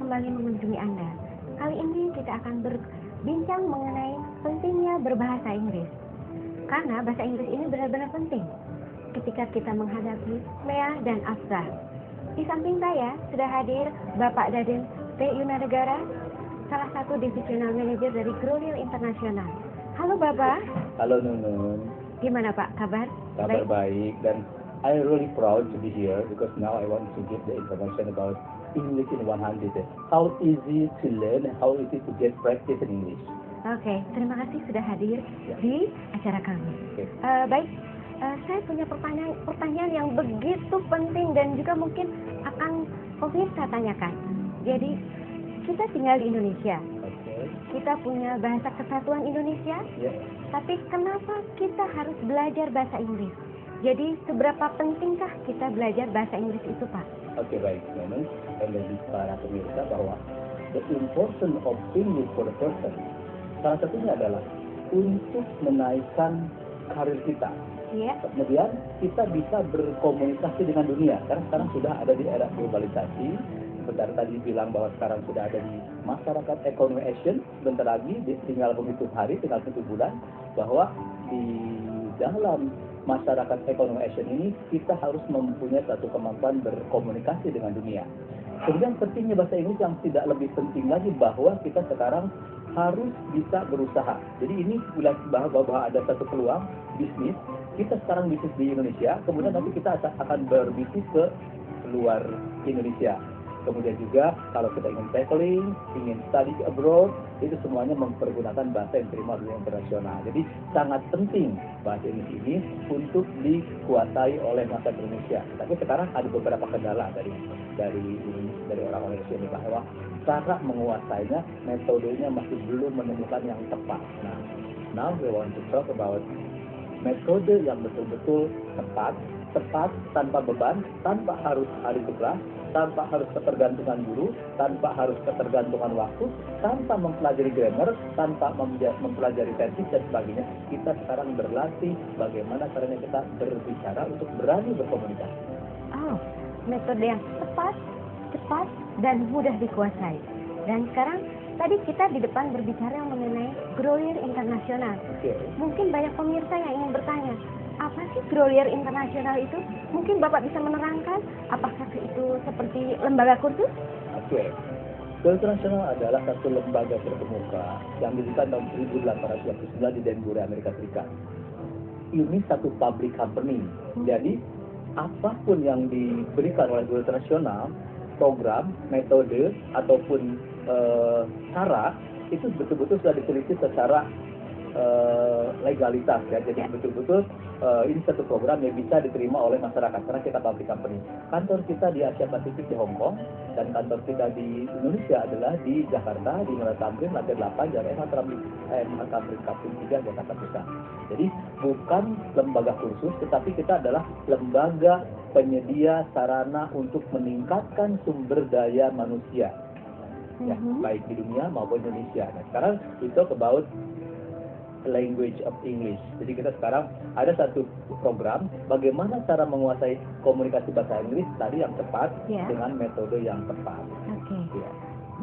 kembali mengunjungi Anda. Kali ini kita akan berbincang mengenai pentingnya berbahasa Inggris. Karena bahasa Inggris ini benar-benar penting ketika kita menghadapi Mea dan Afsa. Di samping saya sudah hadir Bapak Daden T. Yunanegara, salah satu divisional manager dari Grolier Internasional. Halo Bapak. Halo Nunun. Gimana Pak kabar? Kabar baik dan I'm really proud to be here because now I want to give the information about English in 100. How easy to learn, how easy to get practice in English. Oke, terima kasih sudah hadir di acara kami. Baik, saya punya pertanyaan yang begitu penting dan juga mungkin akan pemirsa tanyakan. Jadi, kita tinggal di Indonesia. Kita punya bahasa kesatuan Indonesia. Tapi kenapa kita harus belajar bahasa Inggris? Jadi, seberapa pentingkah kita belajar bahasa Inggris itu, Pak? Oke, baik. Memang bagi para pemirsa bahwa the importance of English for the person, salah satunya adalah untuk menaikkan karir kita. Kemudian kita bisa berkomunikasi dengan dunia. Karena sekarang sudah ada di era globalisasi. Sebentar tadi bilang bahwa sekarang sudah ada di masyarakat economy action. Sebentar lagi tinggal menghitung hari, tinggal 1 bulan, bahwa di dalam masyarakat ekonomi action ini kita harus mempunyai satu kemampuan berkomunikasi dengan dunia. Kemudian pentingnya bahasa Inggris yang tidak lebih penting lagi bahwa kita sekarang harus bisa berusaha. Jadi ini bahwa ada satu peluang bisnis. Kita sekarang bisnis di Indonesia, kemudian nanti kita akan berbisnis ke luar Indonesia. Kemudian juga kalau kita ingin traveling, ingin study abroad, itu semuanya mempergunakan bahasa yang diterima dunia internasional. Jadi sangat penting bahasa Inggris ini untuk dikuasai oleh masyarakat Indonesia. Tapi sekarang ada beberapa kendala dari orang-orang Indonesia ini bahwa cara menguasainya, metodenya masih belum menemukan yang tepat. Nah, now we want to talk about metode yang betul-betul tepat tanpa beban, tanpa harus hari ke kelas, tanpa harus ketergantungan guru, tanpa harus ketergantungan waktu, tanpa mempelajari grammar, tanpa mempelajari tenses dan sebagainya. Kita sekarang berlatih bagaimana caranya kita berbicara untuk berani berkomunikasi. Oh, metode yang tepat, cepat, dan mudah dikuasai. Dan sekarang tadi kita di depan berbicara mengenai Grolier Internasional. Mungkin banyak pemirsa yang ingin bertanya, apa sih Grolier Internasional itu? Mungkin Bapak bisa menerangkan, apakah itu seperti lembaga kursus? Grolier Internasional adalah satu lembaga terkemuka yang didirikan tahun 1829 di Danbury, Amerika Serikat. Ini satu public company. Jadi, apapun yang diberikan oleh Grolier Internasional, program, metode, ataupun cara, itu betul-betul sudah diteliti secara legalitas ya. Jadi betul-betul ini satu program yang bisa diterima oleh masyarakat karena kita public company. Kantor kita di Asia Pasifik di Hong Kong dan kantor kita di Indonesia adalah di Jakarta di Muara Tamrin lantai 8 Jalan MH Tamrin Kapling 3 Jakarta Pusat. Jadi bukan lembaga kursus tetapi kita adalah lembaga penyedia sarana untuk meningkatkan sumber daya manusia. Ya, baik di dunia maupun Indonesia. Nah, sekarang we talk about language of English. Jadi kita sekarang ada satu program bagaimana cara menguasai komunikasi bahasa Inggris tadi yang tepat dengan metode yang tepat.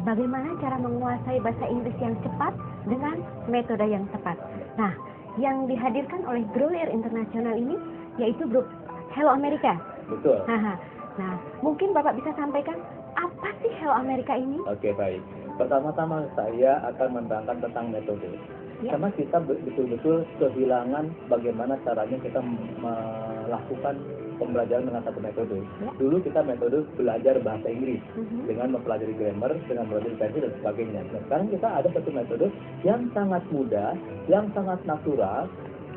Bagaimana cara menguasai bahasa Inggris yang cepat dengan metode yang tepat. Nah, yang dihadirkan oleh Grolier Internasional ini yaitu grup Hello America. Betul. Nah, mungkin Bapak bisa sampaikan apa sih Hello America ini? Oke, baik. Pertama-tama saya akan menerangkan tentang metode. Karena kita betul-betul kehilangan bagaimana caranya kita melakukan pembelajaran dengan satu metode. Dulu kita metode belajar bahasa Inggris dengan mempelajari grammar, dengan mempelajari tenses dan sebagainya. Nah, sekarang kita ada satu metode yang sangat mudah, yang sangat natural,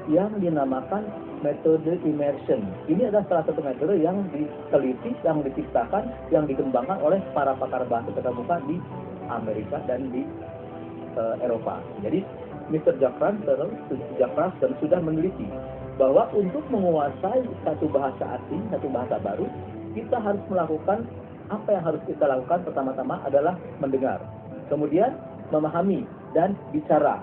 yang dinamakan metode immersion. Ini adalah salah satu metode yang diteliti, yang diciptakan, yang dikembangkan oleh para pakar bahasa terkemuka di Amerika dan di Eropa. Jadi Mr. Jack Russell sudah meneliti bahwa untuk menguasai satu bahasa asing, satu bahasa baru, kita harus melakukan apa yang harus kita lakukan pertama-tama adalah mendengar, kemudian memahami dan bicara,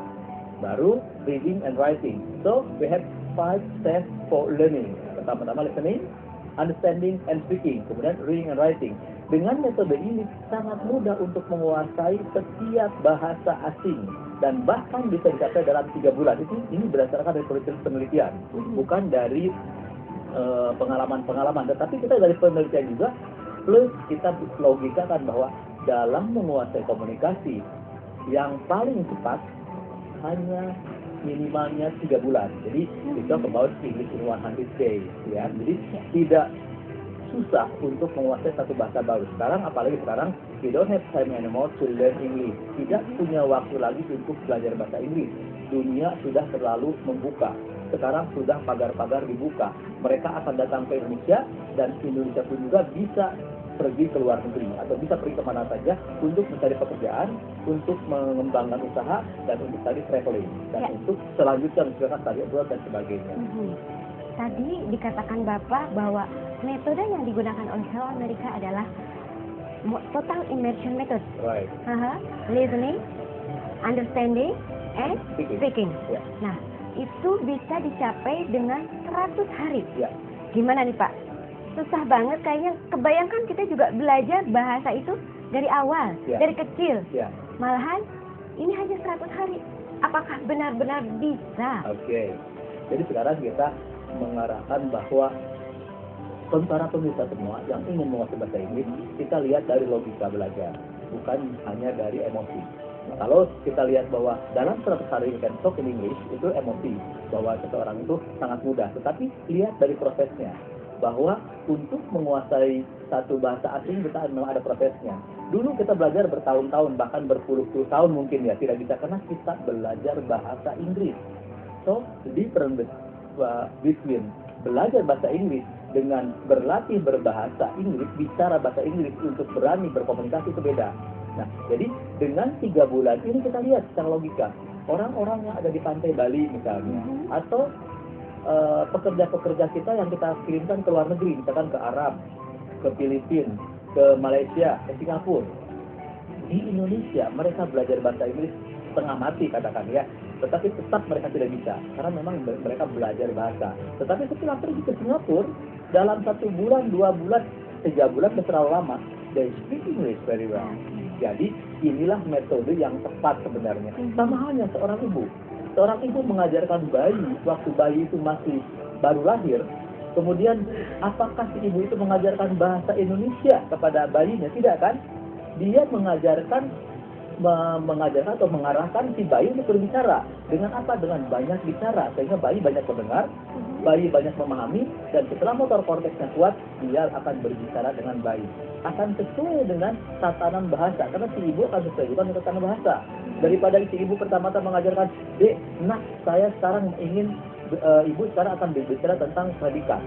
baru reading and writing. So we have 5 steps for learning. Pertama-tama listening, understanding and speaking, kemudian reading and writing. Dengan metode ini sangat mudah untuk menguasai setiap bahasa asing dan bahkan bisa dicapai dalam 3 bulan. Ini berdasarkan dari penelitian, bukan dari pengalaman-pengalaman, tetapi kita dari penelitian juga, plus kita logikakan bahwa dalam menguasai komunikasi yang paling cepat hanya minimalnya 3 bulan. Jadi we talk about English in 100 days, ya. Jadi tidak susah untuk menguasai satu bahasa baru. Sekarang, apalagi sekarang, we don't have time anymore to learn English. Tidak punya waktu lagi untuk belajar bahasa Inggris. Dunia sudah terlalu membuka. Sekarang sudah pagar-pagar dibuka. Mereka akan datang ke Indonesia, dan Indonesia pun juga bisa pergi ke luar negeri atau bisa pergi kemana saja untuk mencari pekerjaan, untuk mengembangkan usaha, dan untuk tadi traveling, dan untuk selanjutnya misalkan study abroad dan sebagainya. Tadi dikatakan Bapak bahwa metode yang digunakan oleh Hello America adalah total immersion method. Right. Listening, understanding, and speaking. Yeah. Nah, itu bisa dicapai dengan 100 hari. Yeah. Gimana nih Pak? Susah banget kayaknya. Kebayangkan kita juga belajar bahasa itu dari awal, dari kecil. Malahan ini hanya 100 hari. Apakah benar-benar bisa? Oke. Jadi sekarang kita mengarahkan bahwa para pemirsa semua yang ingin menguasai bahasa Inggris, kita lihat dari logika belajar, bukan hanya dari emosi. Nah, kalau kita lihat bahwa dalam 100 hari we can talk in English, itu emosi, bahwa seseorang itu sangat mudah. Tetapi lihat dari prosesnya, bahwa untuk menguasai satu bahasa asing kita memang ada prosesnya. Dulu kita belajar bertahun-tahun, bahkan berpuluh-puluh tahun mungkin ya, tidak bisa karena kita belajar bahasa Inggris. So, the difference between belajar bahasa Inggris dengan berlatih berbahasa Inggris, bicara bahasa Inggris untuk berani berkomunikasi itu beda. Nah, jadi dengan 3 bulan ini kita lihat secara logika, orang-orang yang ada di pantai Bali misalnya, atau pekerja-pekerja kita yang kita kirimkan ke luar negeri, misalkan ke Arab, ke Filipina, ke Malaysia, ke Singapura. Di Indonesia mereka belajar bahasa Inggris setengah mati katakan ya, tetapi tetap mereka tidak bisa karena memang mereka belajar bahasa. Tetapi setelah pergi ke Singapura, dalam 1 bulan, 2 bulan, 3 bulan sudah terlalu lama, they speak English very well. Jadi inilah metode yang tepat sebenarnya. Sama halnya seorang ibu. Seorang ibu mengajarkan bayi waktu bayi itu masih baru lahir. Kemudian apakah si ibu itu mengajarkan bahasa Indonesia kepada bayinya? Tidak kan? Dia mengajarkan atau mengarahkan si bayi untuk berbicara. Dengan apa? Dengan banyak bicara. Sehingga bayi banyak mendengar, bayi banyak memahami, dan setelah motor korteksnya kuat, dia akan berbicara dengan baik. Akan sesuai dengan tatanan bahasa. Karena si ibu akan sesuai juga dengan tatanan bahasa. Daripada si ibu pertama-tama mengajarkan, Dek, nak, saya sekarang ingin, ibu sekarang akan berbicara tentang predikat.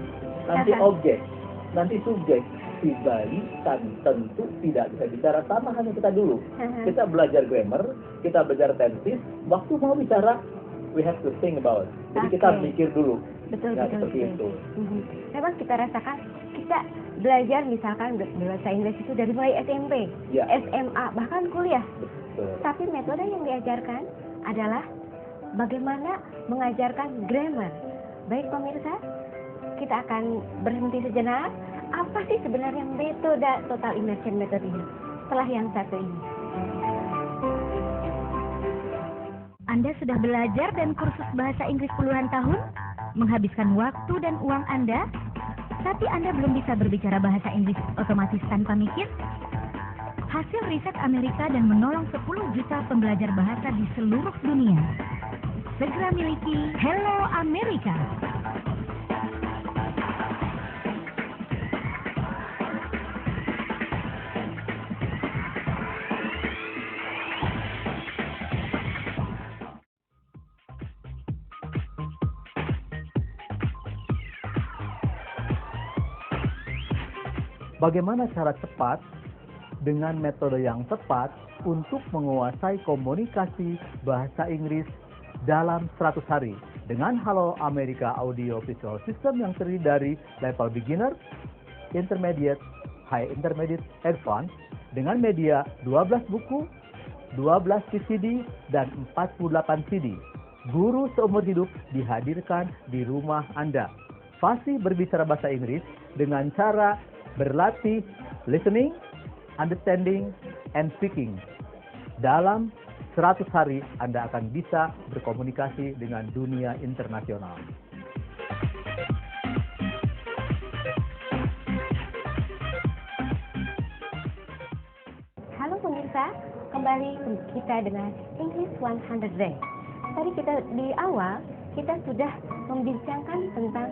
Nanti objek, nanti subjek. Si bayi kan tentu tidak bisa bicara, sama hanya kita dulu. Kita belajar grammar, kita belajar tenses, waktu mau bicara, we have to think about. Jadi kita pikir dulu. Betul. Itu. Memang kita rasakan, kita belajar misalkan bahasa Inggris itu dari mulai SMP, SMA, bahkan kuliah. Betul. Tapi metode yang diajarkan adalah bagaimana mengajarkan grammar. Baik pemirsa, kita akan berhenti sejenak. Apa sih sebenarnya metode total immersion method ini? Setelah yang satu ini. Anda sudah belajar dan kursus bahasa Inggris puluhan tahun? Menghabiskan waktu dan uang Anda? Tapi Anda belum bisa berbicara bahasa Inggris otomatis tanpa mikir? Hasil riset Amerika dan menolong 10 juta pembelajar bahasa di seluruh dunia. Segera miliki Hello America. Bagaimana cara cepat dengan metode yang tepat untuk menguasai komunikasi bahasa Inggris dalam 100 hari dengan Hello America Audio Visual System yang terdiri dari level beginner, intermediate, high intermediate, advanced dengan media 12 buku, 12 VCD, dan 48 CD. Guru seumur hidup dihadirkan di rumah Anda. Fasih berbicara bahasa Inggris dengan cara berlatih listening, understanding, and speaking. Dalam 100 hari Anda akan bisa berkomunikasi dengan dunia internasional. Halo pemirsa, kembali kita dengan English 100 Day. Tadi kita di awal, kita sudah membincangkan tentang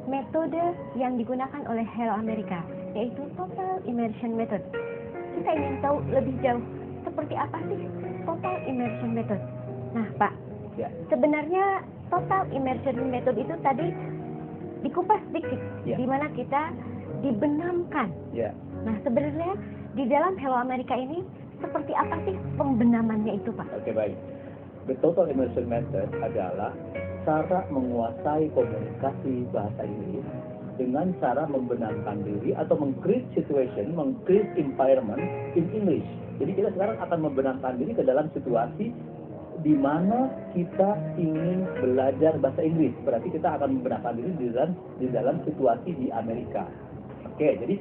metode yang digunakan oleh Hello America, yaitu Total Immersion Method. Kita ingin tahu lebih jauh, seperti apa sih Total Immersion Method? Nah Pak, sebenarnya Total Immersion Method itu tadi dikupas sedikit, di mana kita dibenamkan. Nah sebenarnya di dalam Hello America ini seperti apa sih pembenamannya itu Pak? Oke, baik. The Total Immersion Method adalah cara menguasai komunikasi bahasa Inggris dengan cara membenamkan diri atau meng-create situation, meng-create environment in English. Jadi kita sekarang akan membenamkan diri ke dalam situasi di mana kita ingin belajar bahasa Inggris. Berarti kita akan membenamkan diri di dalam situasi di Amerika. Oke, jadi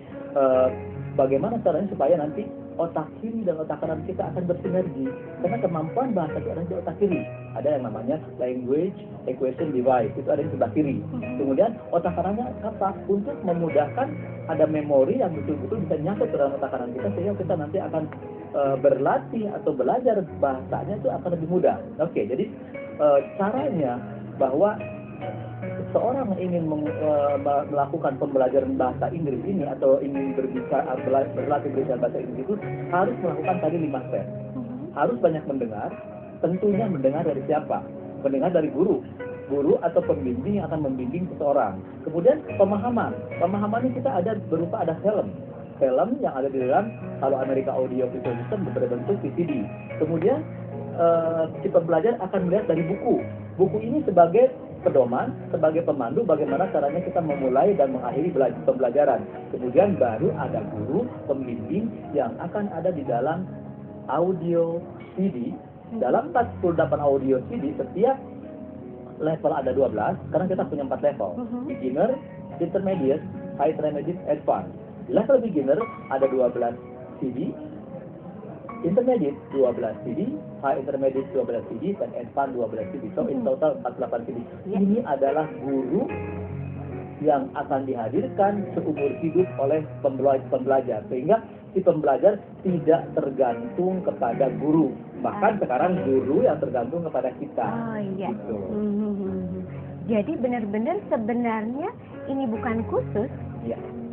bagaimana caranya supaya nanti otak kiri dan otak kanan kita akan bersinergi? Karena kemampuan bahasa itu ada di otak kiri. Ada yang namanya language equation device, itu ada di sebelah kiri. Kemudian otak kanannya apa? Untuk memudahkan ada memori yang betul-betul bisa nyangkut ke dalam otak kanan kita, sehingga kita nanti akan berlatih atau belajar bahasanya itu akan lebih mudah. Oke, jadi caranya bahwa seorang ingin melakukan pembelajaran bahasa Inggris ini atau ingin berlatih berbicara bahasa Inggris itu harus melakukan tadi 5 step. Harus banyak mendengar, tentunya mendengar dari siapa? Mendengar dari guru atau pembimbing yang akan membimbing seseorang. Kemudian pemahaman ini kita berupa film yang ada di dalam Hello America Audio Visual System berbentuk VCD. Kemudian si pembelajar akan melihat dari buku ini sebagai pedoman, sebagai pemandu bagaimana caranya kita memulai dan mengakhiri pembelajaran. Kemudian baru ada guru, pembimbing yang akan ada di dalam audio CD. Dalam 48 audio CD, setiap level ada 12, karena kita punya 4 level. Beginner, Intermediate, High Intermediate, Advanced. Level Beginner ada 12 CD, Intermediate 12 CD, High Intermediate 12 CD, dan Advanced 12 CD. So in total 48 CD. Ini adalah guru yang akan dihadirkan seumur hidup oleh pembelajar, sehingga si pembelajar tidak tergantung kepada guru. Bahkan sekarang guru yang tergantung kepada kita. Gitu. Jadi benar-benar sebenarnya ini bukan khusus,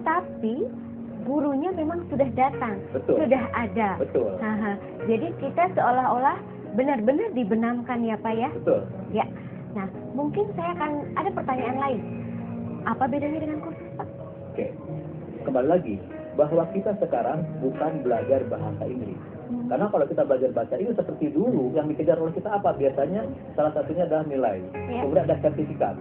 tapi gurunya memang sudah datang, sudah ada. Jadi kita seolah-olah benar-benar dibenamkan ya Pak ya. Ya. Nah, mungkin saya akan ada pertanyaan lain. Apa bedanya dengan kursus Pak? Oke, kembali lagi bahwa kita sekarang bukan belajar bahasa Inggris. Karena kalau kita belajar bahasa Inggris seperti dulu, yang dikejar oleh kita apa? Biasanya salah satunya adalah nilai, kemudian ada sertifikat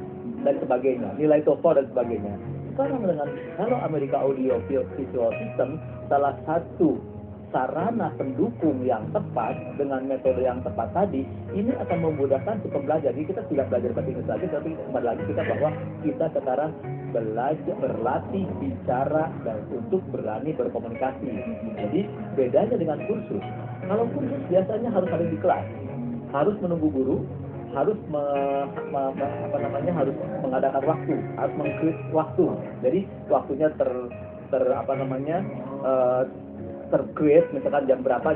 dan sebagainya, nilai TOEFL dan sebagainya. Sekarang dengan Hello America Audio Visual System, salah satu sarana pendukung yang tepat dengan metode yang tepat tadi, ini akan memudahkan si pembelajar. Jadi kita tidak belajar bahasa Inggris lagi, tapi kembali lagi kita bahwa kita sekarang berlatih bicara dan untuk berani berkomunikasi. Jadi bedanya dengan kursus. Kalau kursus biasanya harus ada di kelas, harus menunggu guru, harus harus mengadakan waktu, harus meng-create waktu. Jadi waktunya ter-create misalkan jam berapa,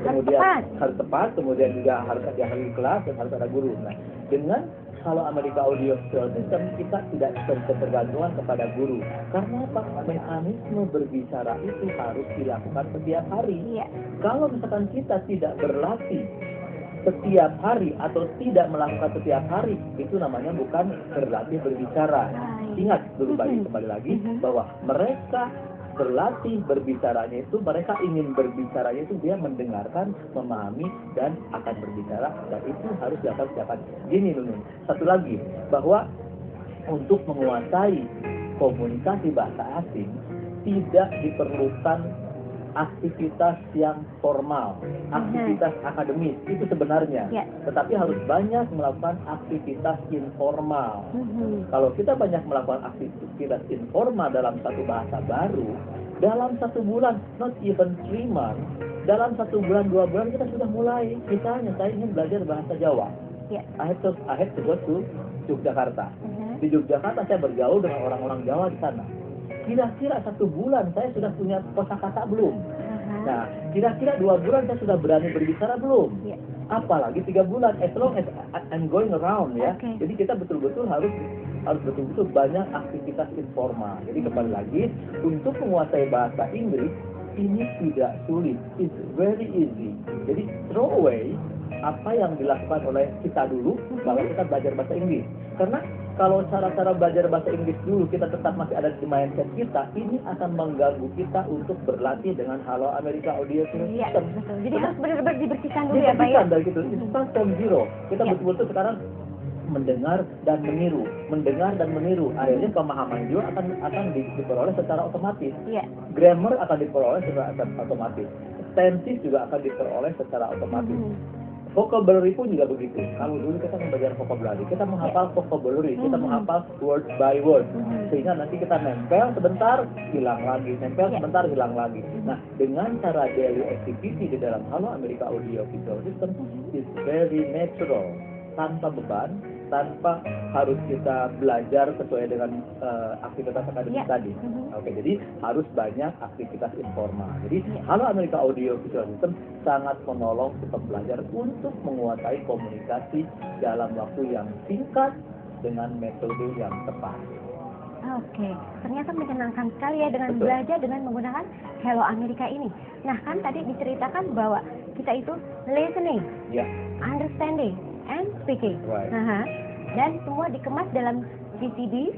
kemudian harus tepat, kemudian juga harus ada di kelas dan harus ada guru. Nah, dengan kalau America Audio Visual System kita tidak ketergantungan kepada guru. Karena apa? Mekanisme berbicara itu harus dilakukan setiap hari. Kalau misalkan kita tidak berlatih setiap hari atau tidak melakukan setiap hari, itu namanya bukan berlatih berbicara. Ingat dulu kembali lagi bahwa mereka berlatih berbicaranya itu, mereka ingin berbicaranya itu dia mendengarkan, memahami, dan akan berbicara, dan itu harus dilakukan. Gini Nunun, satu lagi, bahwa untuk menguasai komunikasi bahasa asing tidak diperlukan aktivitas yang formal, aktivitas akademis itu sebenarnya. Tetapi harus banyak melakukan aktivitas informal. Kalau kita banyak melakukan aktivitas informal dalam satu bahasa baru, dalam 1 bulan, not even 3 months, dalam 1 bulan, 2 bulan kita sudah mulai. Misalnya saya ingin belajar bahasa Jawa. I have to go to Yogyakarta. Di Yogyakarta saya bergaul dengan orang-orang Jawa di sana. Kira-kira 1 bulan saya sudah punya kosakata belum? Nah, kira-kira 2 bulan saya sudah berani berbicara belum? Apalagi 3 bulan, as long as I'm going around ya. Jadi kita betul-betul harus betul-betul banyak aktivitas informal. Jadi kembali lagi, untuk menguasai bahasa Inggris ini tidak sulit, it's very easy. Jadi throw away apa yang dilakukan oleh kita dulu kalau kita belajar bahasa Inggris. Karena kalau cara-cara belajar bahasa Inggris dulu kita tetap masih ada di mindset kita, ini akan mengganggu kita untuk berlatih dengan Halo Amerika Audio System. Betul. Jadi harus benar-benar dibersihkan dulu ya Pak ya. Dari gitu, it's start from zero. Kita betul-betul sekarang mendengar dan meniru. Akhirnya pemahaman juga akan diperoleh secara otomatis. Grammar akan diperoleh secara otomatis. Tenses juga akan diperoleh secara otomatis. Vocabulary pun juga begitu. Kalau dulu kita belajar vocabulary, kita menghafal vocabulary, kita menghafal word by word, sehingga nanti kita nempel sebentar, hilang lagi, nempel sebentar, hilang lagi. Nah, dengan cara daily activity di dalam Halo Amerika Audio Visual System is very natural, tanpa beban, tanpa harus kita belajar sesuai dengan aktivitas akademik tadi. Oke, jadi harus banyak aktivitas informal. Jadi Halo Amerika Audio Visual System sangat menolong si pembelajar untuk menguasai komunikasi dalam waktu yang singkat dengan metode yang tepat. Oke, ternyata menyenangkan sekali ya dengan belajar dengan menggunakan Hello Amerika ini. Nah, kan tadi diceritakan bahwa kita itu listening, understanding, and speaking. Dan semua dikemas dalam VCD,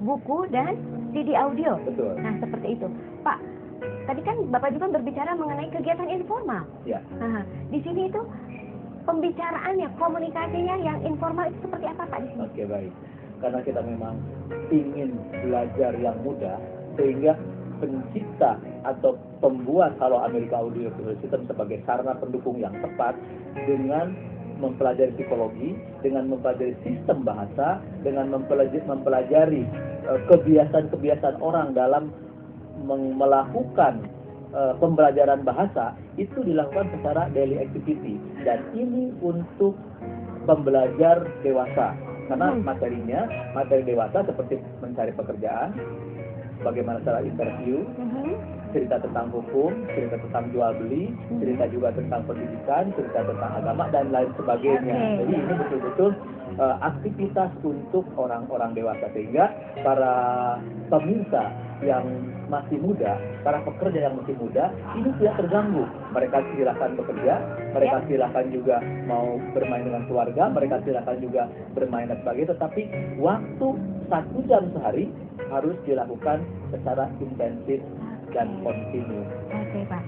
buku, dan CD audio. Nah, seperti itu. Pak, tadi kan Bapak juga berbicara mengenai kegiatan informal. Di sini itu pembicaraannya, komunikasinya yang informal itu seperti apa Pak di sini? Oke, baik. Karena kita memang ingin belajar yang mudah, sehingga pencipta atau pembuat Halo Amerika Audio Visual System sebagai sarana pendukung yang tepat dengan mempelajari psikologi, dengan mempelajari sistem bahasa, dengan mempelajari kebiasaan-kebiasaan orang dalam melakukan pembelajaran bahasa, itu dilakukan secara daily activity. Dan ini untuk pembelajar dewasa. Karena materi dewasa seperti mencari pekerjaan, bagaimana cara interview, cerita tentang hukum, cerita tentang jual beli, cerita juga tentang pendidikan, cerita tentang agama, dan lain sebagainya. Jadi ini betul-betul aktivitas untuk orang-orang dewasa, sehingga para pemirsa yang masih muda, para pekerja yang masih muda, ini tidak terganggu. Mereka silakan bekerja, mereka silakan juga mau bermain dengan keluarga, mereka silakan juga bermain dan sebagainya, tetapi waktu 1 jam sehari harus dilakukan secara intensif dan kontinu. Oke Pak,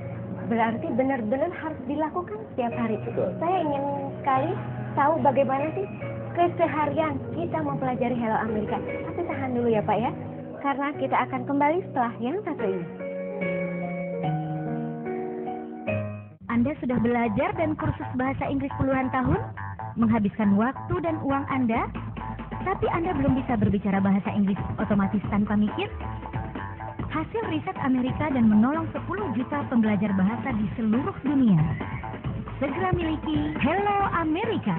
berarti benar-benar harus dilakukan setiap hari. Saya ingin sekali tahu bagaimana sih keseharian kita mempelajari Hello Amerika. Tapi tahan dulu ya Pak ya, karena kita akan kembali setelah yang satu ini. Anda sudah belajar dan kursus bahasa Inggris puluhan tahun, menghabiskan waktu dan uang Anda, tapi Anda belum bisa berbicara bahasa Inggris otomatis tanpa mikir? Hasil riset Amerika dan menolong 10 juta pembelajar bahasa di seluruh dunia. Segera miliki Hello Amerika.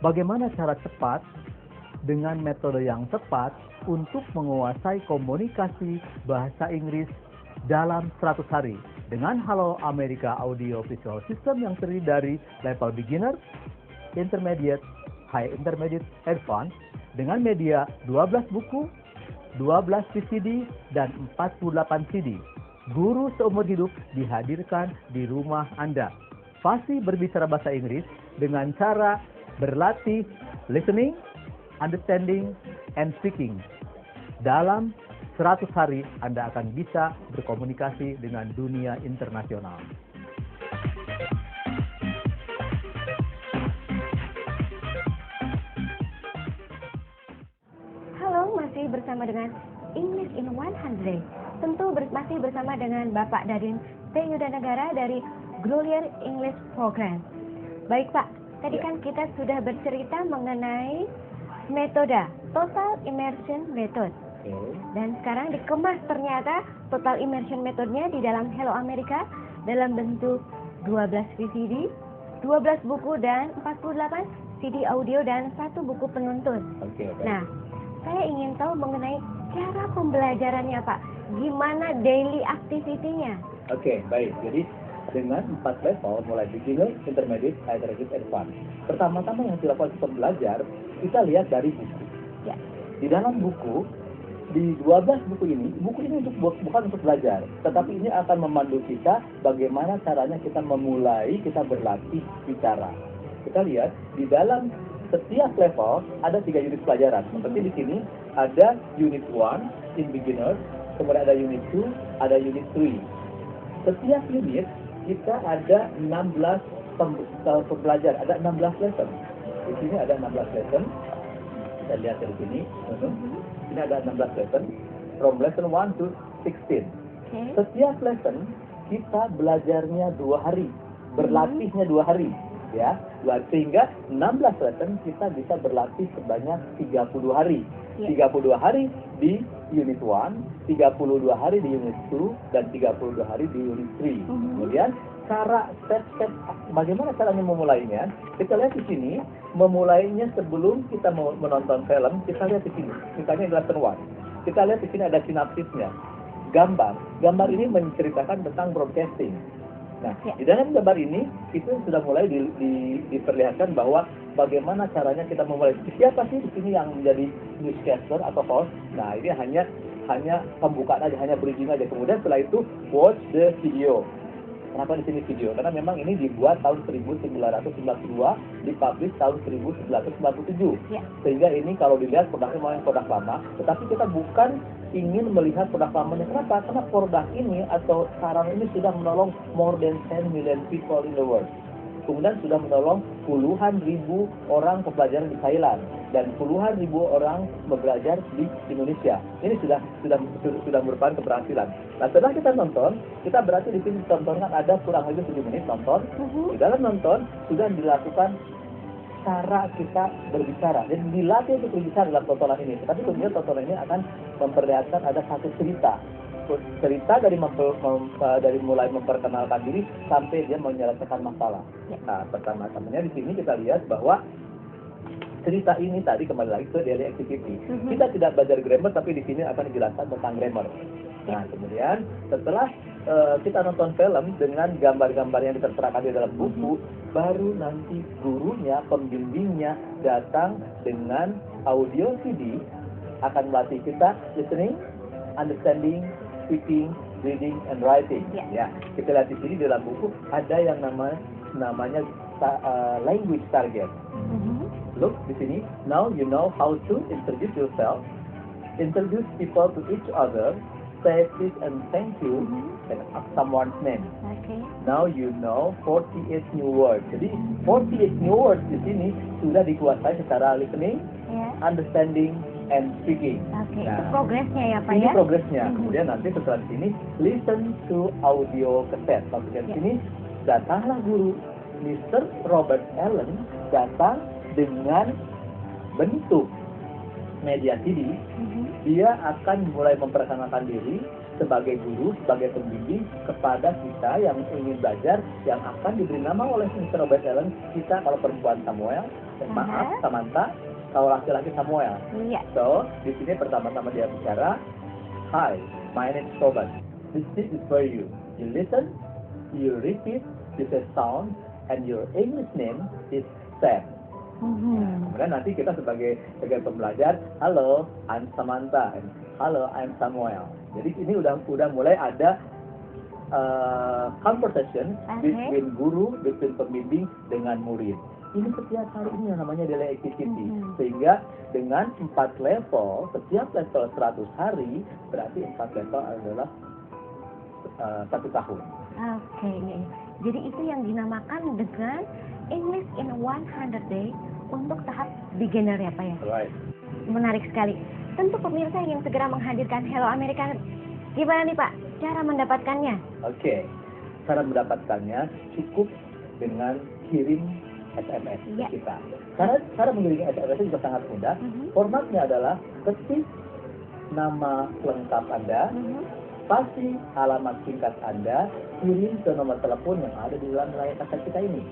Bagaimana cara cepat dengan metode yang tepat untuk menguasai komunikasi bahasa Inggris dalam 100 hari dengan Halo Amerika Audio Visual System yang terdiri dari level beginner, intermediate, high intermediate, advanced dengan media 12 buku, 12 VCD, dan 48 CD. Guru seumur hidup dihadirkan di rumah Anda. Fasih berbicara bahasa Inggris dengan cara berlatih listening, understanding, and speaking dalam 100 hari Anda akan bisa berkomunikasi dengan dunia internasional. Halo, masih bersama dengan English in 100. Tentu masih bersama dengan Bapak Dadin T. Yudanegara dari Grolier English Program. Baik Pak, tadi kan kita sudah bercerita mengenai metode Total Immersion Method. Dan sekarang dikemas ternyata Total Immersion Methodenya di dalam Hello America dalam bentuk 12 VCD, 12 buku dan 48 CD audio dan 1 buku penuntun. Nah, saya ingin tahu mengenai cara pembelajarannya Pak. Gimana daily activity-nya? Oke, baik. Jadi dengan 4 level, mulai beginner, intermediate, intermediate, advanced. Pertama-tama yang dilakukan pembelajar, kita lihat dari buku. Ya. Di dalam buku, di 12 buku ini bukan untuk belajar, tetapi ini akan memandu kita bagaimana caranya kita memulai, kita berlatih bicara. Kita lihat di dalam setiap level ada 3 unit pelajaran. Seperti di sini ada unit 1 in beginner, kemudian ada unit 2, ada unit 3. Setiap unit kita ada 16 pembelajar, ada 16 lesson. Di sini ada 16 lesson. Kita lihat dari sini. Ini ada 16 lesson from lesson 1 to 16. Setiap lesson kita belajarnya 2 hari, berlatihnya 2 hari, ya. Sehingga 16 lesson kita bisa berlatih sebanyak 32 hari. 32 hari di unit 1, 32 hari di unit 2, dan 32 hari di unit 3. Kemudian cara step-step bagaimana caranya memulainya? Kita lihat di sini, memulainya sebelum kita menonton film, kita lihat di sini. Misalnya lesson 1. Kita lihat di sini ada sinopsisnya. Gambar ini menceritakan tentang broadcasting. Nah, di dalam gambar ini itu sudah mulai diperlihatkan bahwa bagaimana caranya kita memulai. Siapa sih di sini yang menjadi newscaster atau host? Nah, ini hanya pembukaan aja, hanya bridging aja. Kemudian setelah itu watch the video. Kenapa di sini video? Karena memang ini dibuat tahun 1992, dipublish tahun 1997. Sehingga ini kalau dilihat produknya memang produk lama, tetapi kita bukan ingin melihat produk lamanya. Kenapa? Karena produk ini atau sarana ini sudah menolong more than 10 million people in the world. Kemudian sudah menolong puluhan ribu orang pembelajaran di Thailand dan puluhan ribu orang belajar di Indonesia. Ini sudah merupakan keberhasilan. Nah, setelah kita nonton, kita berarti di sini tontonan ada kurang lebih 7 menit nonton. Di dalam nonton sudah dilakukan cara kita berbicara. Jadi dilatih untuk berbicara dalam tontonan ini. Tetapi kemudian tontonan ini akan memperlihatkan ada satu cerita dari mulai memperkenalkan diri sampai dia menyelesaikan masalah. Nah, pertama-tamanya di sini kita lihat bahwa cerita ini tadi kembali lagi ke daily activity. Kita tidak belajar grammar, tapi di sini akan dijelaskan tentang grammar. Nah, kemudian setelah kita nonton film dengan gambar-gambar yang diterterakan di dalam buku, baru nanti gurunya, pembimbingnya datang dengan audio CD akan melatih kita listening, understanding, speaking, reading, and writing. Ya, kita lihat di sini dalam buku ada yang namanya language target. Look di sini. Now you know how to introduce yourself, introduce people to each other, say please and thank you, and ask someone's name. Now you know 48 new words. Jadi 48 new words di sini sudah dikuasai secara listening, understanding, and speaking. Itu progresnya ya Pak ini ya? Progresnya. Kemudian nanti setelah sini listen to audio cassette. Maksudnya di sini datanglah guru Mr. Robert Allen datang dengan bentuk media CD. Dia akan mulai memperkenalkan diri sebagai guru, sebagai pembimbing kepada kita yang ingin belajar, yang akan diberi nama oleh Mr. Robert Allen. Kita kalau perempuan Samuel, Samantha. Kalau laki-laki Samuel. So, di sini pertama-tama dia bicara, "Hi, my name is Robert. This is for you. You listen, you repeat, you say sound, and your English name is Sam." Kemudian nanti kita sebagai pembelajar, "Hello, I'm Samantha." And, "Hello, I'm Samuel." Jadi ini udah mulai ada conversation between guru, between pembimbing dengan murid. ini setiap hari ini yang namanya daily activity. Sehingga dengan 4 level, setiap level 100 hari, berarti 4 level adalah 1 tahun. Oke. Jadi itu yang dinamakan dengan English in 100 Day untuk tahap beginner ya Pak ya? Right. Menarik sekali. Tentu pemirsa ingin segera menghadirkan Hello America. Gimana nih Pak cara mendapatkannya? Oke. Cara mendapatkannya cukup dengan kirim SMS ke kita. Karena cara mengirim SMS juga sangat mudah. Formatnya adalah ketik nama lengkap Anda, pasti alamat singkat Anda, kirim ke nomor telepon yang ada di dalam layar kaca kita ini.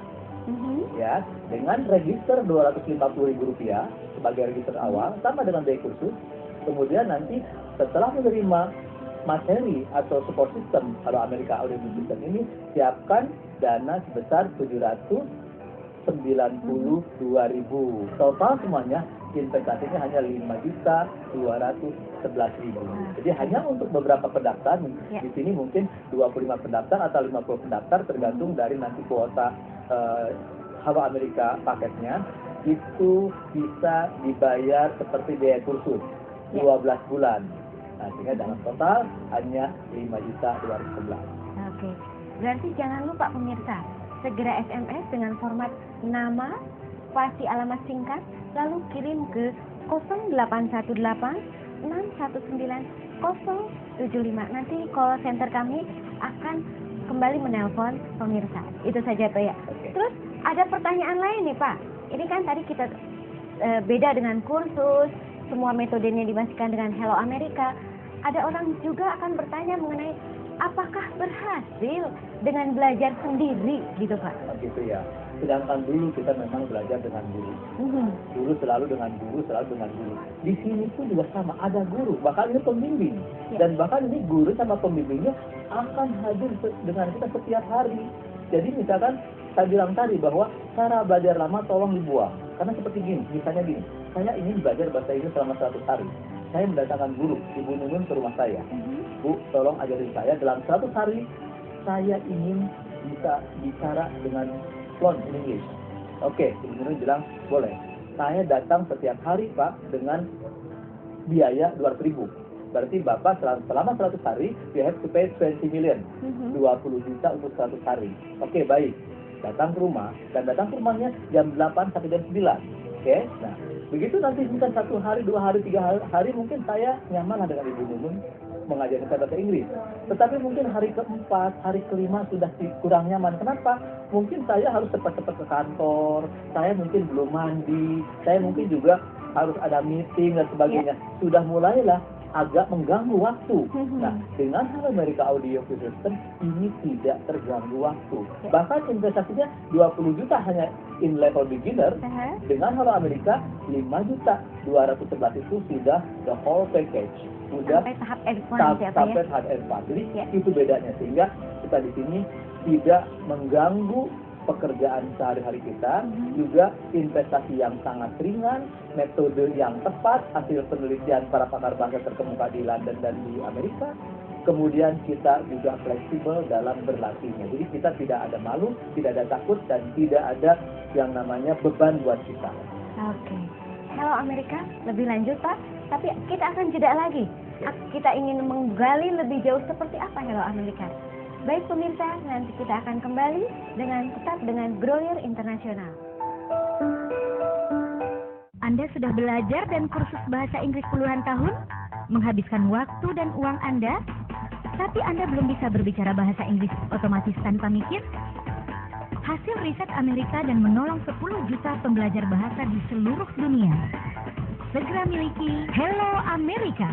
Ya, dengan register Rp250.000 sebagai register awal, sama dengan biaya kursus. Kemudian nanti setelah menerima materi atau support system kalau Amerika Audio System ini, siapkan dana sebesar Rp792.000. Total semuanya investasinya hanya Rp5.211.000. Jadi hanya untuk beberapa pendaftar, di sini mungkin 25 pendaftar atau 50 pendaftar tergantung dari nanti kuota Hello America paketnya, itu bisa dibayar seperti biaya kursus 12 bulan. Nah, sehingga dalam total hanya Rp5.211.000. Oke. Berarti jangan lupa pemirsa, segera SMS dengan format nama, spasi alamat singkat, lalu kirim ke 0818619075. Nanti call center kami akan kembali menelpon pemirsa. Itu saja Pak ya. Terus ada pertanyaan lain nih Pak. Ini kan tadi kita beda dengan kursus, semua metodenya dimasukkan dengan Hello America. Ada orang juga akan bertanya mengenai apakah berhasil dengan belajar sendiri gitu Pak? Gitu ya. Sedangkan dulu kita memang belajar dengan guru. Dulu selalu dengan guru, selalu dengan guru. Di sini pun juga sama, ada guru, bahkan ini pembimbing. Dan bahkan ini guru sama pembimbingnya akan hadir dengan kita setiap hari. Jadi misalkan saya bilang tadi bahwa cara belajar lama tolong dibuang. Karena seperti gini, misalnya gini, saya ingin belajar bahasa Inggris selama 100 hari. Saya mendatangkan guru, Ibu Nunun ke rumah saya. Bu, tolong ajarin saya dalam 100 hari, saya ingin bisa bicara dengan fluent in English. Oke, Ibu Nunun bilang, boleh. Saya datang setiap hari, Pak, dengan biaya 200.000. Berarti Bapak selama 100 hari, you have to pay 20 million. 20 juta untuk 100 hari. Oke, baik. Datang ke rumah, dan datang ke rumahnya jam 8 sampai jam 9. Oke, nah, begitu nanti bukan 1 hari, 2 hari, 3 hari, mungkin saya nyaman dengan Ibu Nunun mengajarkan saya bahasa Inggris. Tetapi mungkin hari keempat, hari kelima sudah kurang nyaman. Kenapa? Mungkin saya harus cepat-cepat ke kantor, saya mungkin belum mandi, saya mungkin juga harus ada meeting dan sebagainya. Sudah mulailah agak mengganggu waktu. Nah, dengan Hello America Audio System ini tidak terganggu waktu. Bahkan investasinya 20 juta hanya in level beginner. Dengan Hello America 5.211 itu sudah the whole package. Sudah sampai tahap advance sampai tahap advance. Jadi itu bedanya, sehingga kita di sini tidak mengganggu pekerjaan sehari-hari kita, juga investasi yang sangat ringan, metode yang tepat, hasil penelitian para pakar bahasa terkemuka di London dan di Amerika. Kemudian kita juga fleksibel dalam berlatihnya. Jadi kita tidak ada malu, tidak ada takut, dan tidak ada yang namanya beban buat kita. Oke. Hello America, lebih lanjut Pak, tapi kita akan jeda lagi. Kita ingin menggali lebih jauh seperti apa Hello America. Baik pemirsa, nanti kita akan kembali tetap dengan Grower Internasional. Anda sudah belajar dan kursus bahasa Inggris puluhan tahun, menghabiskan waktu dan uang Anda, tapi Anda belum bisa berbicara bahasa Inggris otomatis tanpa mikir? Hasil riset Amerika dan menolong 10 juta pembelajar bahasa di seluruh dunia. Segera miliki Hello America.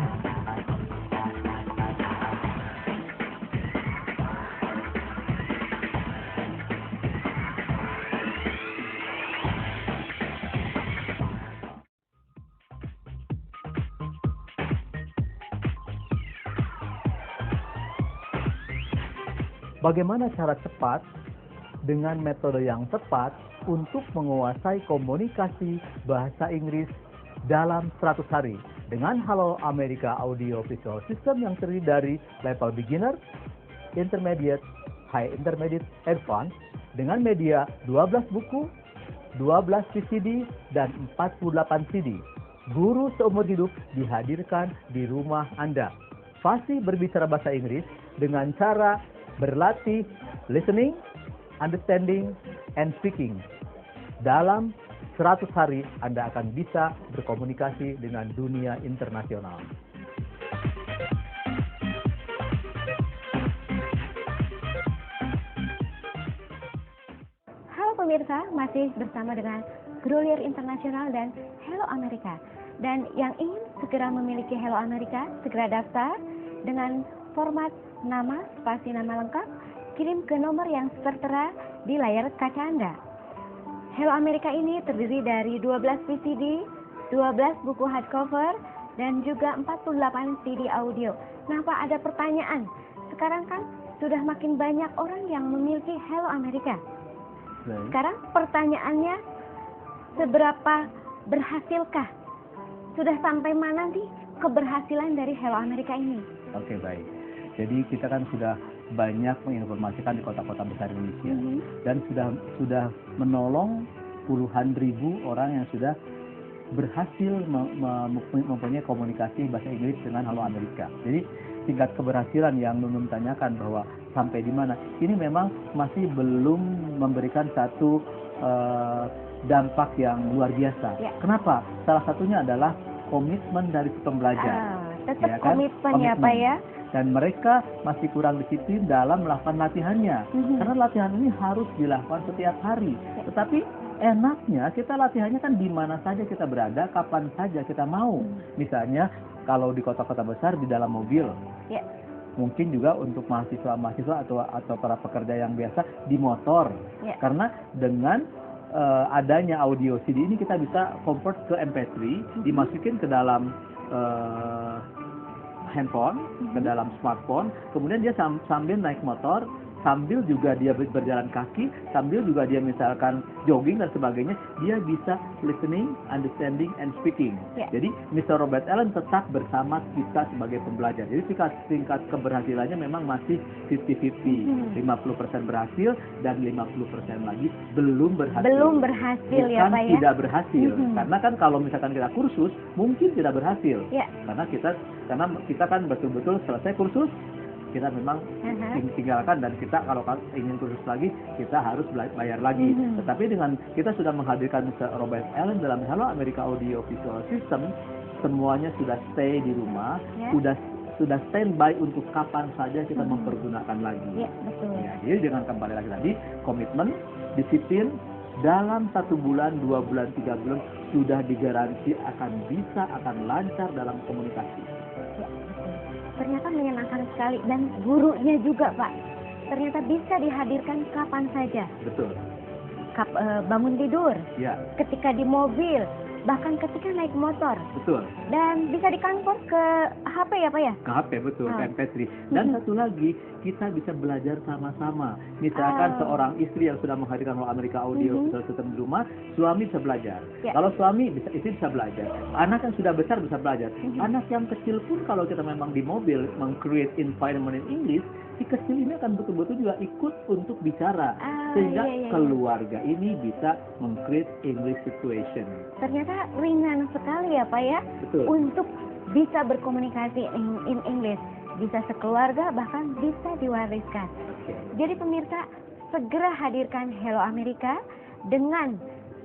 Bagaimana cara cepat dengan metode yang tepat untuk menguasai komunikasi bahasa Inggris dalam 100 hari dengan Hello America Audio Visual System yang terdiri dari level beginner, intermediate, high intermediate, advanced dengan media 12 buku, 12 VCD, dan 48 CD. Guru seumur hidup dihadirkan di rumah Anda. Fasih berbicara bahasa Inggris dengan cara berlatih listening, understanding, and speaking. Dalam 100 hari Anda akan bisa berkomunikasi dengan dunia internasional. Halo pemirsa, masih bersama dengan Grulier Internasional dan Hello Amerika. Dan yang ingin segera memiliki Hello Amerika, segera daftar dengan format nama, spasi nama lengkap, kirim ke nomor yang tertera di layar kaca Anda. Hello Amerika ini terdiri dari 12 VCD, 12 buku hardcover, dan juga 48 CD audio. Nah Pak, ada pertanyaan. Sekarang kan sudah makin banyak orang yang memiliki Hello Amerika. Sekarang pertanyaannya, seberapa berhasilkah? Sudah sampai mana sih keberhasilan dari Hello Amerika ini? Oke, baik. Jadi kita kan sudah banyak menginformasikan di kota-kota besar Indonesia dan sudah menolong puluhan ribu orang yang sudah berhasil mempunyai komunikasi bahasa Inggris dengan Hello Amerika. Jadi tingkat keberhasilan yang Nunun tanyakan bahwa sampai di mana, ini memang masih belum memberikan satu dampak yang luar biasa. Ya. Kenapa? Salah satunya adalah komitmen dari pembelajar. Tetap ya kan? Komitmen ya Pak ya. Dan mereka masih kurang disiplin dalam melakukan latihannya. Karena latihan ini harus dilakukan setiap hari. Tetapi enaknya kita latihannya kan di mana saja kita berada, kapan saja kita mau. Misalnya kalau di kota-kota besar di dalam mobil. Ya. Mungkin juga untuk mahasiswa-mahasiswa atau para pekerja yang biasa di motor. Ya. Karena dengan adanya audio CD ini kita bisa convert ke MP3, dimasukin ke dalam handphone, ke dalam smartphone, kemudian dia sambil naik motor, sambil juga dia berjalan kaki, sambil juga dia misalkan jogging dan sebagainya, dia bisa listening, understanding, and speaking. Yeah. Jadi Mr. Robert Allen tetap bersama kita sebagai pembelajar. Jadi tingkat keberhasilannya memang masih 50-50. 50% berhasil dan 50% lagi belum berhasil. Belum berhasil. Bukan ya Pak ya? Tidak berhasil. Karena kan kalau misalkan kita kursus, mungkin tidak berhasil. Yeah. Karena kita kan betul-betul selesai kursus, kita memang tinggalkan, dan kita kalau ingin kursus lagi kita harus bayar lagi. Tetapi dengan kita sudah menghadirkan Robert Allen dalam Hello America Audio Visual System, semuanya sudah stay di rumah, sudah standby untuk kapan saja kita mempergunakan lagi. Betul. Ya, jadi dengan kembali lagi tadi, komitmen, disiplin, dalam 1 bulan, 2 bulan, 3 bulan sudah digaransi akan lancar dalam komunikasi. Ternyata menyenangkan sekali, dan gurunya juga Pak, ternyata bisa dihadirkan kapan saja. Betul. Bangun tidur, ya. Ketika di mobil, bahkan ketika naik motor. Betul. Dan bisa dikonvert ke HP ya Pak ya? Ke HP, betul, ke MP3. Dan satu lagi, kita bisa belajar sama-sama. Misalkan seorang istri yang sudah menghadirkan Hello America Audio System di rumah, suami bisa belajar. Ya. Kalau suami, istri bisa belajar. Anak yang sudah besar bisa belajar. Anak yang kecil pun kalau kita memang di mobil meng-create environment in English, si kecil ini akan betul-betul juga ikut untuk bicara. Sehingga keluarga ini bisa meng-create English situation. Ternyata ringan sekali ya Pak ya. Betul. Untuk bisa berkomunikasi in English. Bisa sekeluarga, bahkan bisa diwariskan. Jadi pemirsa, segera hadirkan Hello Amerika dengan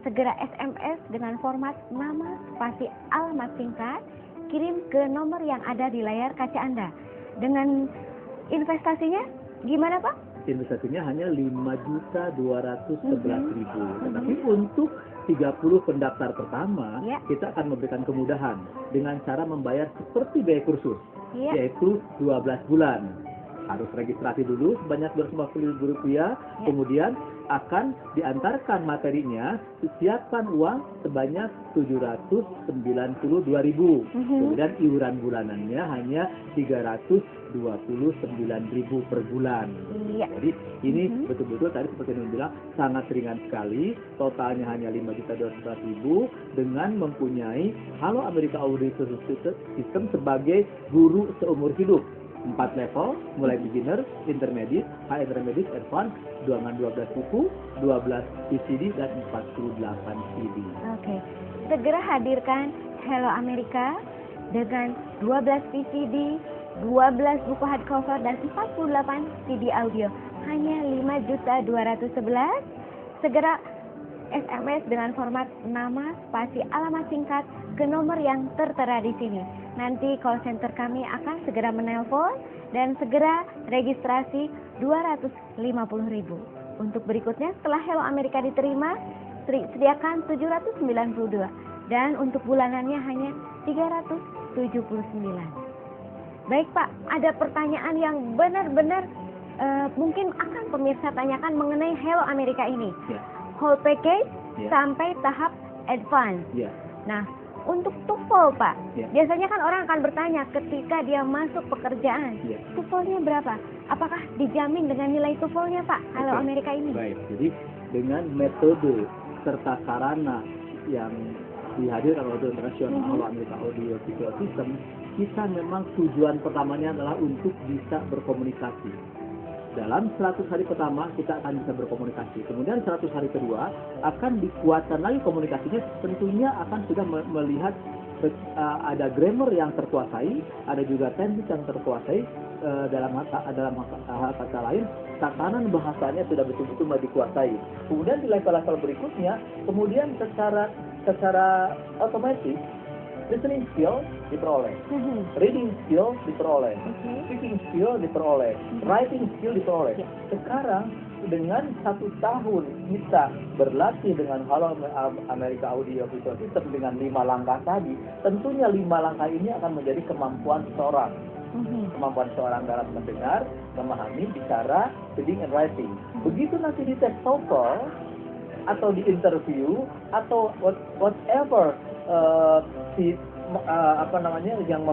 segera SMS dengan format nama, spasi, alamat singkat, kirim ke nomor yang ada di layar kaca Anda. Dengan investasinya gimana Pak? Investasinya hanya 5.211.000. Tetapi untuk 30 pendaftar pertama, kita akan memberikan kemudahan dengan cara membayar seperti biaya kursus, yaitu 12 bulan. Harus registrasi dulu sebanyak Rp250.000, kemudian akan diantarkan materinya, siapkan uang sebanyak Rp792.000. Kemudian iuran bulanannya hanya Rp329.000 per bulan. Jadi ini betul-betul tadi seperti yang bilang sangat ringan sekali. Totalnya hanya Rp5.211.000 dengan mempunyai Hello America Audio System sebagai guru seumur hidup. 4 level, mulai beginner, intermediate, high intermediate, advanced, dengan 12 buku, 12 VCD, dan 48 CD. Oke, segera hadirkan Hello America dengan 12 VCD, 12 buku hardcover, dan 48 CD audio. Hanya 5.211. Segera SMS dengan format nama, spasi, alamat singkat ke nomor yang tertera di sini. Nanti call center kami akan segera menelpon dan segera registrasi 250.000. Untuk berikutnya setelah Hello America diterima, sediakan 792 dan untuk bulanannya hanya 379. Baik Pak, ada pertanyaan yang benar-benar mungkin akan pemirsa tanyakan mengenai Hello America ini. Ya. Whole package Ya. sampai tahap advance. Ya. Nah, untuk TOEFL Pak, Ya. biasanya kan orang akan bertanya ketika dia masuk pekerjaan, Ya. TOEFL-nya berapa? Apakah dijamin dengan nilai TOEFL-nya Pak, Hello Oke. America ini? Baik, jadi dengan metode serta sarana yang dihadirkan oleh internasional Hello America Audio Visual System, kita memang tujuan pertamanya adalah untuk bisa berkomunikasi. Dalam 100 hari pertama kita akan bisa berkomunikasi. Kemudian 100 hari kedua akan dikuatkan lagi komunikasinya. Tentunya akan sudah melihat ada grammar yang terkuasai, ada juga tenses yang terkuasai, dalam hal kata lain tatanan bahasanya sudah betul-betul dikuasai. Kemudian di level-level berikutnya, kemudian secara otomatis listening skill diperoleh, reading skill diperoleh, speaking skill diperoleh, writing skill diperoleh. Ya. Sekarang dengan 1 tahun kita berlatih dengan Hello America Audio Visual System dengan 5 langkah tadi, tentunya 5 langkah ini akan menjadi kemampuan seorang. Kemampuan seorang dalam mendengar, memahami, bicara, reading and writing. Begitu nanti di tes TOEFL atau di interview atau whatever yang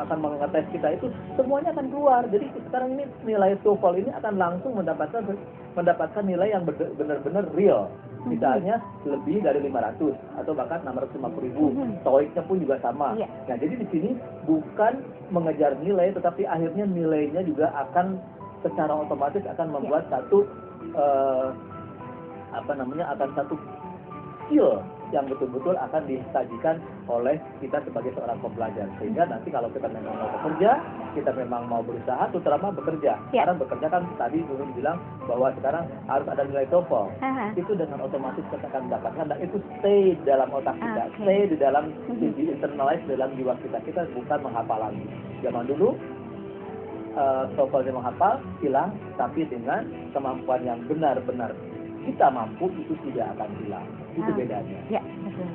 akan mengetes kita itu semuanya akan keluar. Jadi sekarang ini nilai TOEFL ini akan langsung mendapatkan nilai yang benar-benar real. Misalnya lebih dari 500 atau bahkan 650.000. TOEIC-nya pun juga sama. Yeah. Nah, jadi di sini bukan mengejar nilai, tetapi akhirnya nilainya juga akan secara otomatis akan membuat satu satu skill yang betul-betul akan disajikan oleh kita sebagai seorang pembelajar. Sehingga nanti kalau kita memang mau bekerja, kita memang mau berusaha, terutama bekerja. Ya. Sekarang bekerja kan tadi dulu bilang bahwa sekarang harus ada nilai TOEFL. Itu dengan otomatis kita akan mendapatkan, dan itu stay dalam otak kita, Okay. stay di dalam, di internalize dalam jiwa kita. Kita bukan menghafal lagi. Zaman dulu TOEFL-nya menghafal, hilang, tapi dengan kemampuan yang benar-benar kita mampu, itu tidak akan hilang. Itu bedanya. Ya, betul.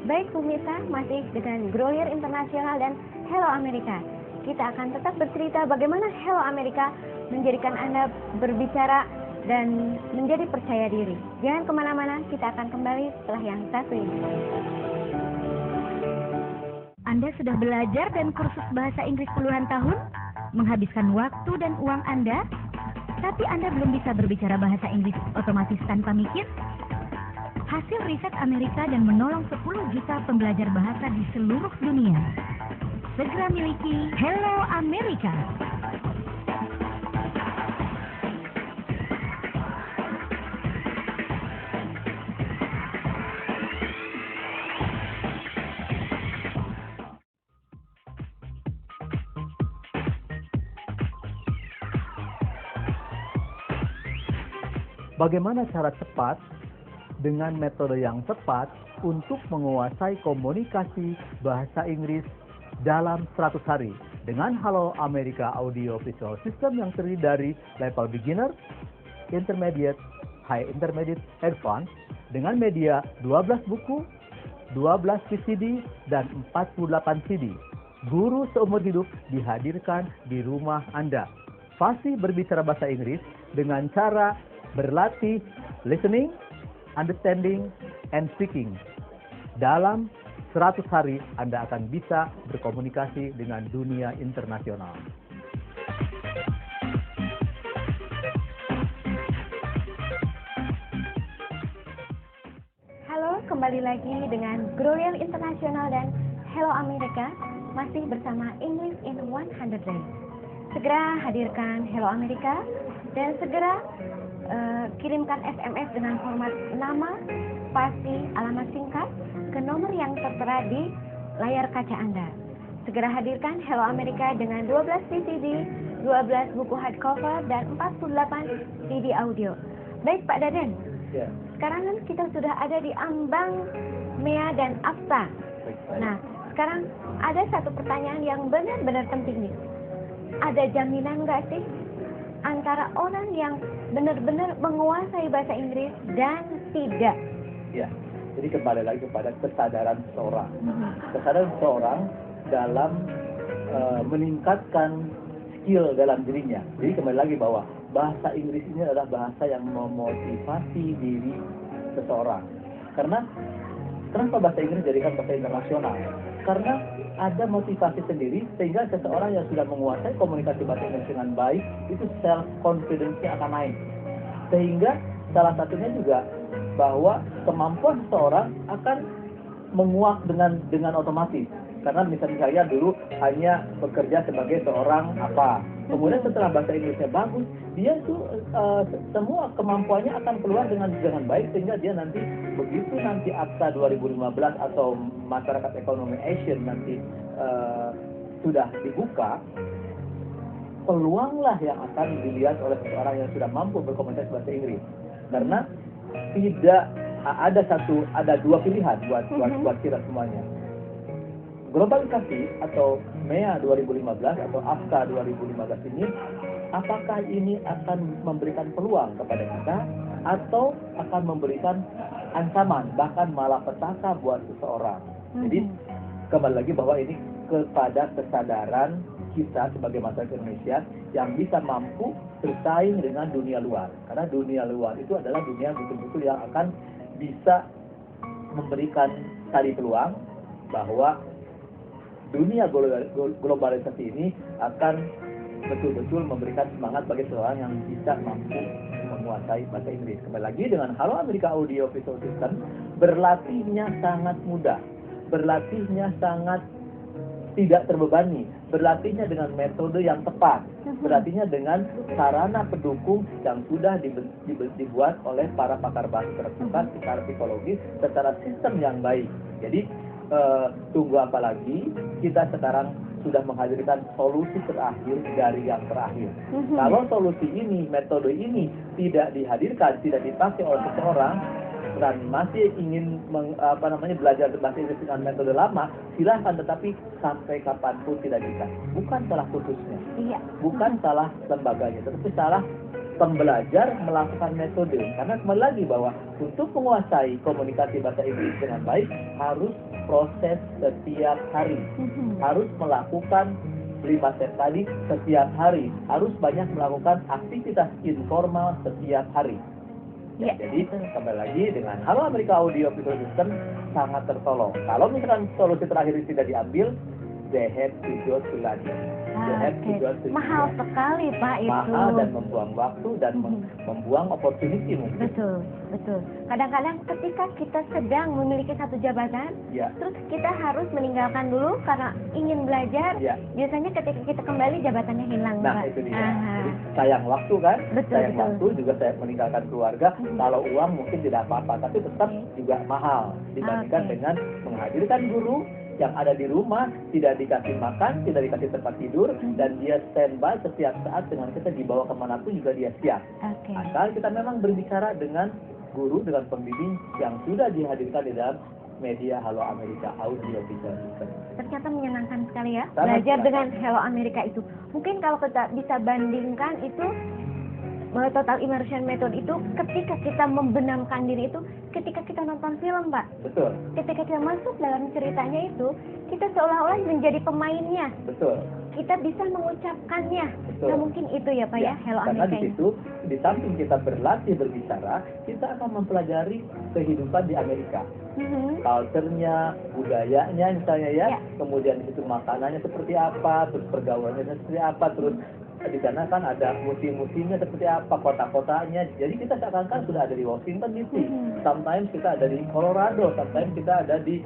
Baik pemirsa, masih dengan Grolier Internasional dan Hello America. Kita akan tetap bercerita bagaimana Hello America menjadikan Anda berbicara dan menjadi percaya diri. Jangan kemana-mana, kita akan kembali setelah yang satu ini. Anda sudah belajar dan kursus bahasa Inggris puluhan tahun, menghabiskan waktu dan uang Anda, tapi Anda belum bisa berbicara bahasa Inggris otomatis tanpa mikir? Hasil riset Amerika dan menolong 10 juta pembelajar bahasa di seluruh dunia. Segera miliki Hello America. Bagaimana cara cepat dengan metode yang tepat untuk menguasai komunikasi bahasa Inggris dalam 100 hari dengan Hello America Audio Visual System yang terdiri dari level beginner, intermediate, high intermediate, advanced dengan media 12 buku, 12 VCD, dan 48 CD. Guru seumur hidup dihadirkan di rumah Anda. Fasih berbicara bahasa Inggris dengan cara berlatih listening, understanding, and speaking. Dalam 100 hari Anda akan bisa berkomunikasi dengan dunia internasional. Halo, kembali lagi dengan Grolier Internasional dan Hello America, masih bersama English in 100 Days. segera hadirkan Hello Amerika dan segera kirimkan SMS dengan format nama, spasi, alamat singkat ke nomor yang tertera di layar kaca Anda. Segera hadirkan Hello Amerika dengan 12 VCD, 12 buku hardcover, dan 48 CD audio. Baik Pak Daden, Ya. sekarang kan kita sudah ada di ambang MEA dan AFTA. Nah, sekarang ada satu pertanyaan yang benar-benar penting nih. Ada jaminan nggak sih antara orang yang benar-benar menguasai bahasa Inggris dan tidak? Ya, jadi kembali lagi kepada kesadaran seseorang. Kesadaran seseorang dalam meningkatkan skill dalam dirinya. Jadi kembali lagi bahwa bahasa Inggris ini adalah bahasa yang memotivasi diri seseorang. Karena kenapa bahasa Inggris jadikan bahasa internasional? Karena ada motivasi sendiri sehingga seseorang yang sudah menguasai komunikasi bahasa Inggris dengan baik itu self confidence-nya akan naik. Sehingga salah satunya juga bahwa kemampuan seseorang akan menguak dengan otomatis. Karena misalnya saya dulu hanya bekerja sebagai seorang apa, kemudian setelah bahasa Inggrisnya bagus, dia tuh semua kemampuannya akan keluar dengan baik sehingga dia nanti begitu nanti AFTA 2015 atau Masyarakat Ekonomi Asian nanti sudah dibuka, peluanglah yang akan dilihat oleh seseorang yang sudah mampu berkomunikasi bahasa Inggris. Karena tidak ada dua pilihan buat kita semuanya. Globalisasi atau MEA 2015 atau AFTA 2015 ini, apakah ini akan memberikan peluang kepada kita atau akan memberikan ancaman, bahkan malapetaka buat seseorang? Jadi kembali lagi bahwa ini kepada kesadaran kita sebagai masyarakat Indonesia yang bisa mampu bersaing dengan dunia luar. Karena dunia luar itu adalah dunia betul-betul yang akan bisa memberikan tadi peluang bahwa dunia globalisasi ini akan betul-betul memberikan semangat bagi seseorang yang bisa mampu menguasai bahasa Inggris. Kembali lagi dengan Halo Amerika Audio Visual System, berlatihnya sangat mudah, berlatihnya sangat tidak terbebani, berlatihnya dengan metode yang tepat, berlatihnya dengan sarana pendukung yang sudah dibuat oleh para pakar bahasa terbuka secara psikologis, secara sistem yang baik. Jadi tunggu apa lagi, kita sekarang sudah menghadirkan solusi terakhir dari yang terakhir. Kalau solusi ini, metode ini tidak dihadirkan, tidak dipakai oleh seseorang dan masih ingin belajar bahasa Inggris dengan metode lama, silahkan, tetapi sampai kapanpun tidak bisa. Bukan salah kursusnya, bukan salah lembaganya, tetapi salah pembelajar melakukan metode. Karena kembali lagi bahwa untuk menguasai komunikasi bahasa Inggris dengan baik harus proses setiap hari, harus melakukan 5 step tadi setiap hari, harus banyak melakukan aktivitas informal setiap hari. Jadi kembali lagi dengan Halo Amerika Audio Visual System sangat tertolong. Kalau misalkan solusi terakhir ini tidak diambil, they have to go to London. Mahal sekali Pak itu. Mahal dan membuang waktu dan membuang opportunity mungkin. Betul. Kadang-kadang ketika kita sedang memiliki satu jabatan, terus kita harus meninggalkan dulu karena ingin belajar. Biasanya ketika kita kembali jabatannya hilang. Nah, Pak. itu dia. Jadi, sayang waktu kan? Sayang waktu juga saya meninggalkan keluarga. Kalau uang mungkin tidak apa-apa, tapi tetap juga mahal dibandingkan dengan menghadirkan guru yang ada di rumah, tidak dikasih makan, tidak dikasih tempat tidur, dan dia standby setiap saat dengan kita dibawa kemanapun juga dia siap. Asal kita memang berbicara dengan guru, dengan pembimbing yang sudah dihadirkan di dalam media Halo Amerika Audio Visual System. Ternyata menyenangkan sekali ya, belajar dengan Hello Amerika itu. Mungkin kalau kita bisa bandingkan itu, total immersion method itu ketika kita membenamkan diri itu ketika kita nonton film, Pak. Betul. Ketika kita masuk dalam ceritanya itu, kita seolah-olah menjadi pemainnya. Betul. Kita bisa mengucapkannya. Betul. Nah, mungkin itu ya Pak ya, Hello Karena Amerika di situ, di samping kita berlatih berbicara, kita akan mempelajari kehidupan di Amerika. Culture-nya, budayanya misalnya ya. Kemudian di situ makanannya seperti apa, terus pergaulannya seperti apa, terus di sana kan ada musim-musimnya seperti apa, kota-kotanya. Jadi kita seakan-akan sudah ada di Washington DC. Sometimes kita ada di Colorado, sometimes kita ada di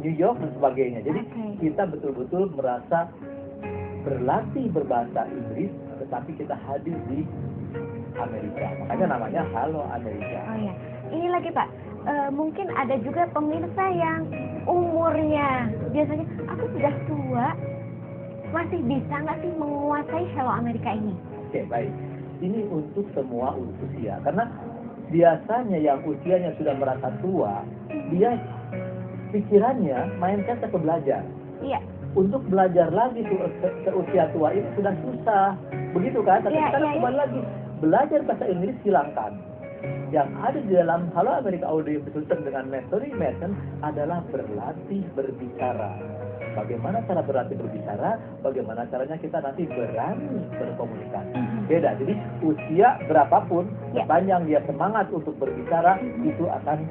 New York dan sebagainya. Jadi kita betul-betul merasa berlatih berbahasa Inggris, tetapi kita hadir di Amerika. Makanya namanya Halo Amerika. Oh ya, ini lagi Pak, mungkin ada juga pemirsa yang umurnya biasanya aku sudah tua, masih bisa nggak sih menguasai Hello Amerika ini? Oke, baik. Ini untuk semua usia, karena biasanya yang usianya sudah merasa tua, dia pikirannya mindsetnya ke belajar. Iya. Untuk belajar lagi ke usia tua ini sudah susah, begitu kan? Tapi sekarang kembali lagi, belajar bahasa Inggris silangkan. Yang ada di dalam Halo Amerika Audio System dengan metode Mason adalah berlatih berbicara. Bagaimana cara berlatih berbicara? Bagaimana caranya kita nanti berani berkomunikasi? Beda. Jadi usia berapapun, sepanjang dia semangat untuk berbicara, itu akan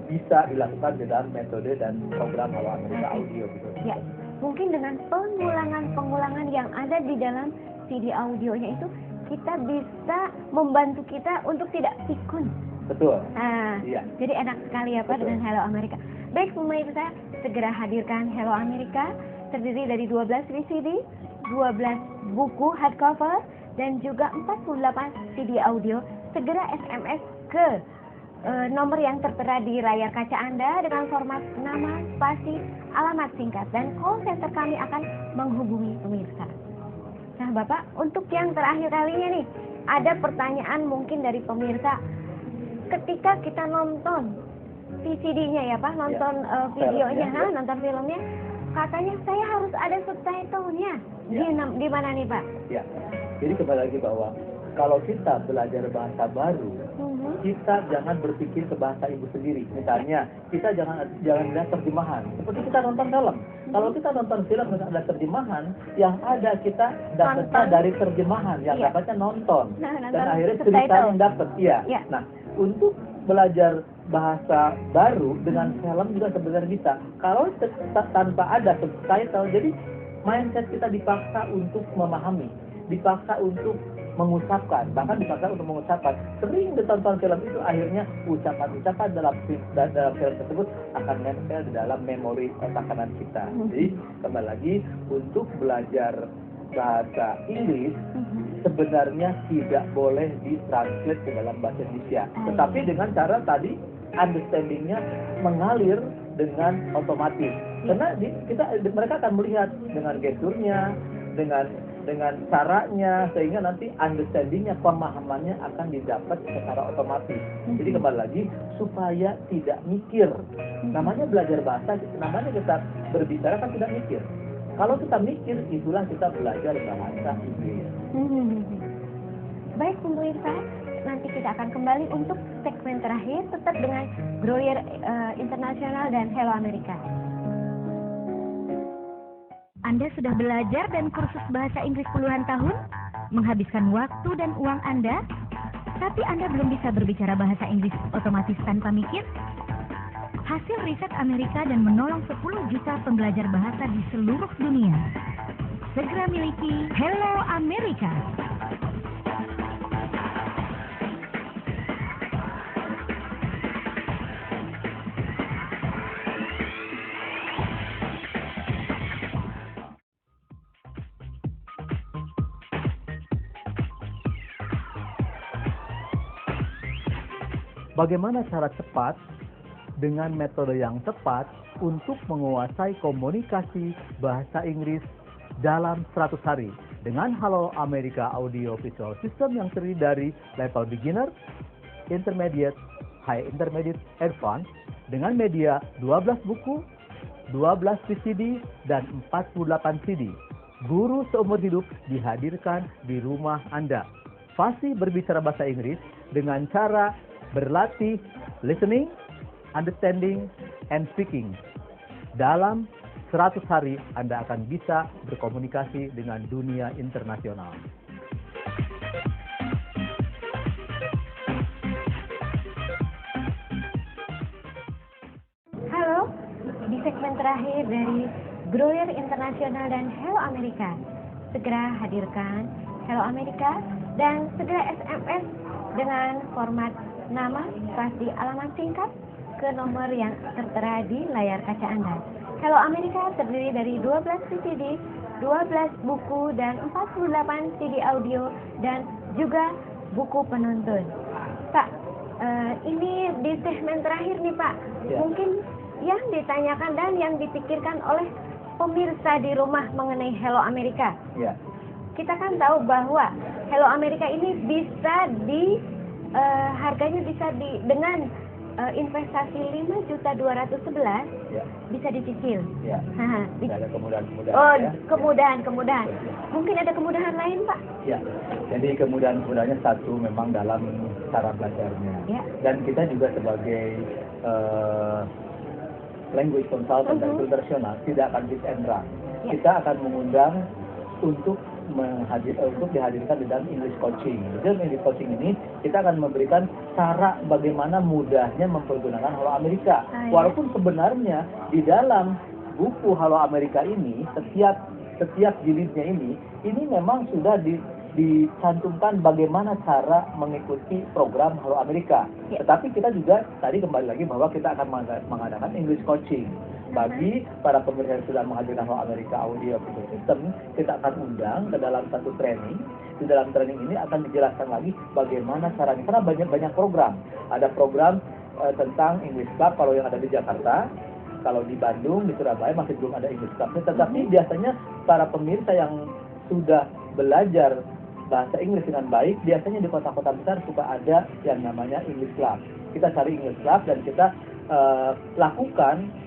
bisa dilakukan di dalam metode dan program Halo Amerika Audio. Gitu. Ya, mungkin dengan pengulangan yang ada di dalam CD audionya itu, kita bisa membantu kita untuk tidak pikun. Betul. Nah, iya. Jadi enak sekali ya Pak dengan Hello Amerika. Baik pemirsa, segera hadirkan Hello Amerika, terdiri dari 12 VCD, 12 buku hardcover, dan juga 48 CD audio. Segera SMS ke nomor yang tertera di layar kaca Anda dengan format nama, spasi, alamat singkat, dan call center kami akan menghubungi pemirsa. Nah Bapak, untuk yang terakhir kalinya nih, ada pertanyaan mungkin dari pemirsa. Ketika kita nonton VCD-nya ya Pak, nonton videonya, nonton filmnya, katanya saya harus ada subtitle-nya. Di mana nih Pak? Ya, jadi kembali lagi bahwa kalau kita belajar bahasa baru, kita jangan berpikir ke bahasa ibu sendiri. Misalnya, kita jangan lihat terjemahan. Seperti kita nonton film. Kalau kita nonton film dan ada terjemahan, yang ada kita dapatnya dari terjemahan, yang dapatnya nonton. Dan akhirnya ceritanya dapat. Iya. Nah, untuk belajar bahasa baru dengan film juga sebenarnya bisa. Kalau tanpa ada subtitle, jadi mindset kita dipaksa untuk memahami, dipaksa untuk mengucapkan, bahkan dipaksa untuk mengucapkan. Sering ditonton film itu akhirnya ucapan-ucapan dalam film tersebut akan nempel di dalam memori otak kanan kita. Jadi kembali lagi, untuk belajar bahasa Inggris sebenarnya tidak boleh ditranslate ke dalam bahasa Indonesia, tetapi dengan cara tadi understanding-nya mengalir dengan otomatis. Karena mereka akan melihat dengan gesturnya, dengan caranya, sehingga nanti understanding-nya, pemahamannya akan didapat secara otomatis. Jadi kembali lagi, supaya tidak mikir. Namanya belajar bahasa, namanya kita berbicara kan tidak mikir. Kalau kita mikir, itulah kita belajar bahasa Inggris. Baik pemirsa, nanti kita akan kembali untuk segmen terakhir, tetap dengan Groyer Internasional dan Hello Amerika. Anda sudah belajar dan kursus bahasa Inggris puluhan tahun, menghabiskan waktu dan uang Anda, tapi Anda belum bisa berbicara bahasa Inggris otomatis tanpa mikir? Hasil riset Amerika dan menolong 10 juta pembelajar bahasa di seluruh dunia. Segera miliki Hello Amerika. Bagaimana cara cepat dengan metode yang tepat untuk menguasai komunikasi bahasa Inggris dalam 100 hari dengan Halo Amerika Audio Visual System yang terdiri dari level beginner, intermediate, high intermediate, advanced dengan media 12 buku, 12 VCD, dan 48 CD. Guru seumur hidup dihadirkan di rumah Anda. Fasih berbicara bahasa Inggris dengan cara berlatih listening, understanding, and speaking. Dalam 100 hari Anda akan bisa berkomunikasi dengan dunia internasional. Halo, di segmen terakhir dari Groyer Internasional dan Hello Amerika. Segera hadirkan Hello Amerika dan segera SMS dengan format nama, spasi, alamat singkat ke nomor yang tertera di layar kaca Anda. Hello Amerika terdiri dari 12 VCD, 12 buku dan 48 CD audio dan juga buku penuntun. Pak, ini di segmen terakhir nih Pak, Ya. mungkin yang ditanyakan dan yang dipikirkan oleh pemirsa di rumah mengenai Hello America. Ya. Kita kan tahu bahwa Hello America ini bisa harganya bisa dengan investasi 5.211 Ya. bisa dicicil. Ya. Haha, Tidak ada kemudahan-kemudahan. Oh, ya. kemudahan. Mungkin ada kemudahan lain, Pak? Ya, jadi kemudahan-kemudahannya satu memang dalam cara belajarnya. Ya. Dan kita juga sebagai language consultant dan internasional tidak akan hit and run. Ya. Kita akan mengundang untuk dihadirkan di dalam English coaching. Di dalam English coaching ini kita akan memberikan cara bagaimana mudahnya mempergunakan Halo Amerika. Ah, ya. Walaupun sebenarnya di dalam buku Halo Amerika ini setiap jilidnya ini memang sudah dicantumkan bagaimana cara mengikuti program Halo Amerika. Ya. Tetapi kita juga tadi kembali lagi bahwa kita akan mengadakan English coaching. Bagi para pemirsa yang sudah menghadirkan Halo Amerika Audio Video System, kita akan undang ke dalam satu training. Di dalam training ini akan dijelaskan lagi bagaimana caranya. Karena banyak program. Ada program tentang English Club kalau yang ada di Jakarta. Kalau di Bandung, di Surabaya masih belum ada English Club. Tetapi biasanya para pemirsa yang sudah belajar bahasa Inggris dengan baik, biasanya di kota-kota besar suka ada yang namanya English Club. Kita cari English Club dan kita lakukan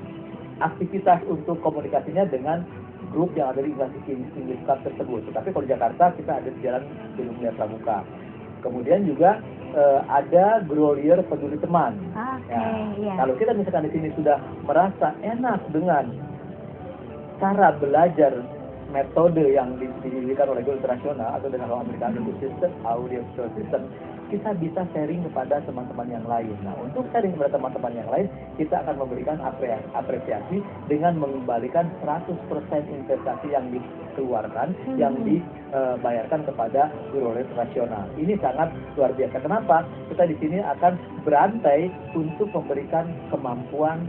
aktivitas untuk komunikasinya dengan grup yang ada di English Club tersebut. Tetapi kalau di Jakarta kita ada di Jalan Gunung Mulia Pramuka. Kemudian juga ada Grolier Peduli Teman. Oke, ya. Kalau kita misalkan di sini sudah merasa enak dengan cara belajar metode yang didirikan oleh Go Internasional atau dengan American Audio System, kita bisa sharing kepada teman-teman yang lain. Nah, untuk sharing kepada teman-teman yang lain, kita akan memberikan apresiasi dengan mengembalikan 100% investasi yang dikeluarkan, yang dibayarkan kepada guru internasional. Ini sangat luar biasa. Kenapa? Kita di sini akan berantai untuk memberikan kemampuan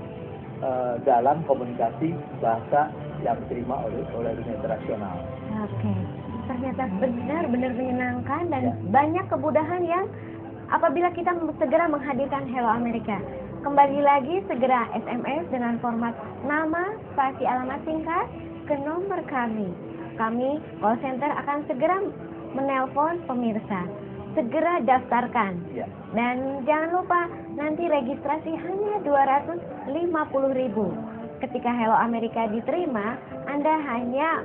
dalam komunikasi bahasa yang diterima oleh dunia internasional. Oke. Ternyata benar-benar menyenangkan dan Ya. banyak kemudahan yang apabila kita segera menghadirkan Hello Amerika. Kembali lagi segera SMS dengan format nama, spasi alamat singkat ke nomor kami. Kami call center akan segera menelpon pemirsa. Segera daftarkan. Ya. Dan jangan lupa nanti registrasi hanya 250.000. Ketika Hello Amerika diterima, Anda hanya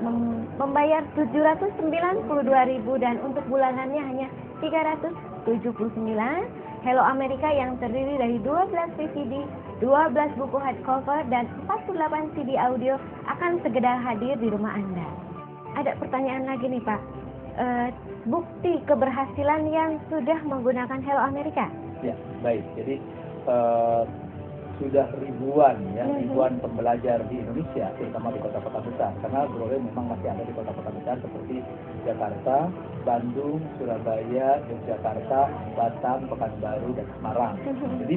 membayar 792.000 dan untuk bulanannya hanya 379. Hello Amerika yang terdiri dari 12 VCD, 12 buku hardcover dan 48 CD audio akan segera hadir di rumah Anda. Ada pertanyaan lagi nih Pak. Bukti keberhasilan yang sudah menggunakan Hello Amerika? Ya, baik. Jadi sudah ribuan pembelajar di Indonesia, terutama di kota-kota besar. Karena Grolier memang masih ada di kota-kota besar seperti Jakarta, Bandung, Surabaya, Yogyakarta, Batam, Pekanbaru, dan Semarang. Jadi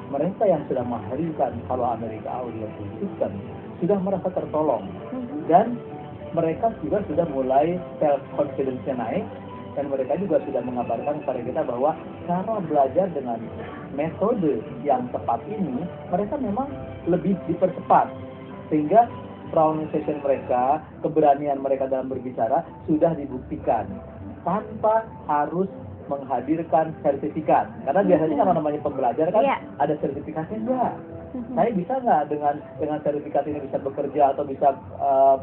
mereka yang sudah menghadirkan Halo Amerika Audio System sudah merasa tertolong dan mereka juga sudah mulai self confidence-nya naik. Dan mereka juga sudah mengabarkan kepada kita bahwa cara belajar dengan metode yang tepat ini, mereka memang lebih dipercepat. Sehingga pronunciation mereka, keberanian mereka dalam berbicara sudah dibuktikan. Tanpa harus menghadirkan sertifikat. Karena biasanya kalau namanya pembelajar kan ada sertifikatnya enggak. Saya bisa nggak dengan sertifikat ini bisa bekerja atau bisa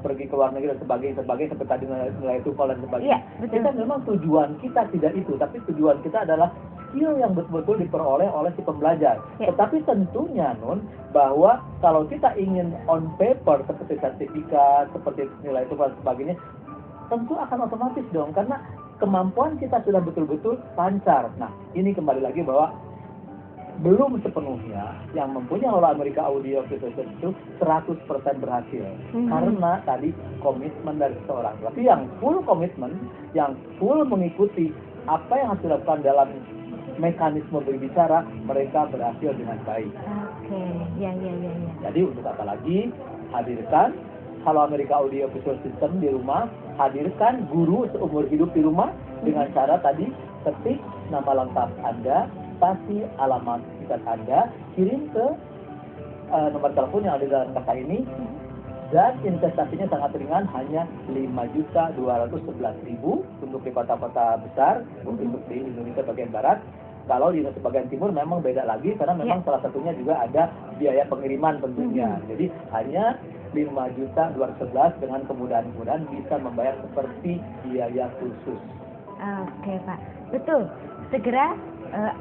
pergi ke luar negeri dan sebagainya seperti tadi nilai TOEFL dan sebagainya. Kita memang tujuan kita tidak itu, tapi tujuan kita adalah skill yang betul-betul diperoleh oleh si pembelajar. Tetapi tentunya bahwa kalau kita ingin on paper seperti sertifikat, seperti nilai TOEFL dan sebagainya, tentu akan otomatis dong karena kemampuan kita sudah betul-betul lancar. Nah, ini kembali lagi bahwa belum sepenuhnya yang mempunyai Halo Amerika Audio Video itu 100% berhasil. Karena tadi komitmen dari seseorang. Tapi yang full komitmen, yang full mengikuti apa yang harus dilakukan dalam mekanisme berbicara, mereka berhasil dengan baik. Oke, ya. Jadi untuk apa lagi, hadirkan Halo Amerika Audio Visual System di rumah, hadirkan guru seumur hidup di rumah dengan cara tadi ketik nama lengkap Anda, spasi alamat singkat Anda, kirim ke nomor telepon yang ada dalam kata ini, dan investasinya sangat ringan, hanya 5.211.000 untuk di kota-kota besar, untuk di Indonesia bagian barat. Kalau di Indonesia bagian timur memang beda lagi, karena memang salah satunya juga ada biaya pengiriman tentunya. Jadi hanya 5.211 dengan kemudahan-kemudahan bisa membayar seperti biaya khusus. Oke Pak, betul. Segera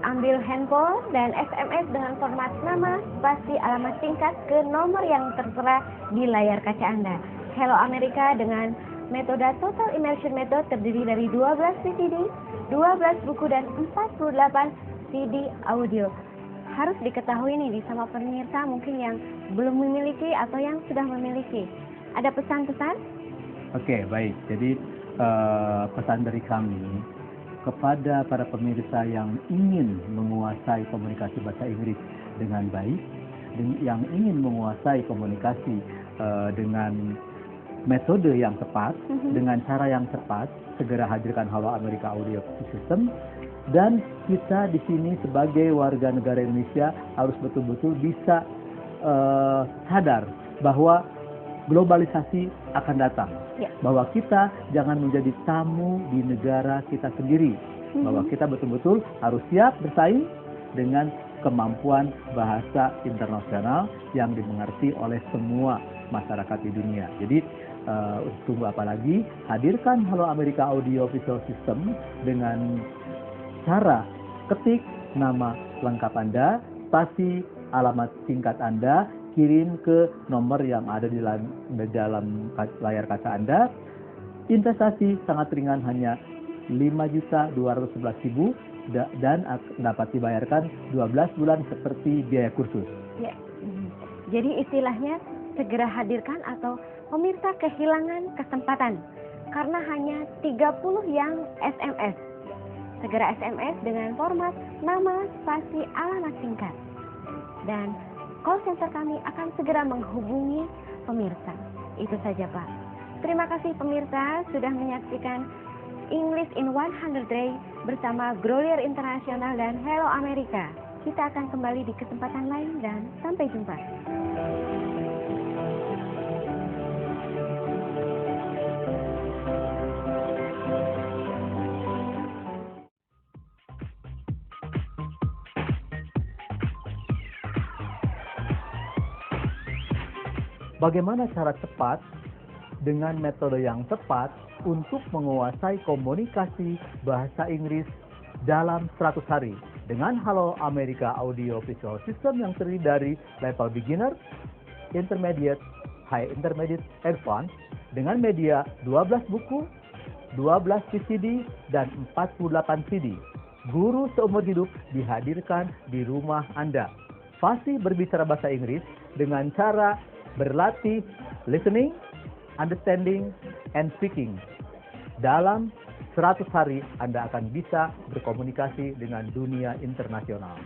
ambil handphone dan SMS dengan format nama, spasi, alamat singkat ke nomor yang tertera di layar kaca Anda. Hello Amerika dengan metode Total Immersion Method terdiri dari 12 VCD, 12 buku dan 48 CD audio. Harus diketahui nih sama pemirsa mungkin yang belum memiliki atau yang sudah memiliki. Ada pesan-pesan? Oke, baik. Jadi pesan dari kami kepada para pemirsa yang ingin menguasai komunikasi bahasa Inggris dengan baik, yang ingin menguasai komunikasi dengan metode yang tepat, dengan cara yang tepat, segera hadirkan Halo Amerika Audio System. Dan kita di sini sebagai warga negara Indonesia harus betul-betul bisa sadar bahwa globalisasi akan datang. Bahwa kita jangan menjadi tamu di negara kita sendiri. Bahwa kita betul-betul harus siap bersaing dengan kemampuan bahasa internasional yang dimengerti oleh semua masyarakat di dunia. Jadi tunggu apa lagi? Hadirkan Halo Amerika Audio Visual System dengan cara ketik nama lengkap Anda, spasi, alamat singkat Anda, kirim ke nomor yang ada di dalam layar kaca Anda. Investasi sangat ringan, hanya 5.211.000 dan dapat dibayarkan 12 bulan seperti biaya kursus. Ya. Jadi istilahnya segera hadirkan atau pemirsa kehilangan kesempatan karena hanya 30 yang SMS. Segera SMS dengan format nama, spasi, alamat singkat. Dan call center kami akan segera menghubungi pemirsa. Itu saja Pak. Terima kasih pemirsa sudah menyaksikan English in 100 Day bersama Grolier Internasional dan Hello Amerika. Kita akan kembali di kesempatan lain dan sampai jumpa. Bagaimana cara cepat dengan metode yang tepat untuk menguasai komunikasi bahasa Inggris dalam 100 hari dengan Halo Amerika Audio Visual System yang terdiri dari level beginner, intermediate, high intermediate, advanced dengan media 12 buku, 12 VCD, dan 48 CD. Guru seumur hidup dihadirkan di rumah Anda. Fasih berbicara bahasa Inggris dengan cara berlatih listening, understanding, and speaking. Dalam 100 hari Anda akan bisa berkomunikasi dengan dunia internasional.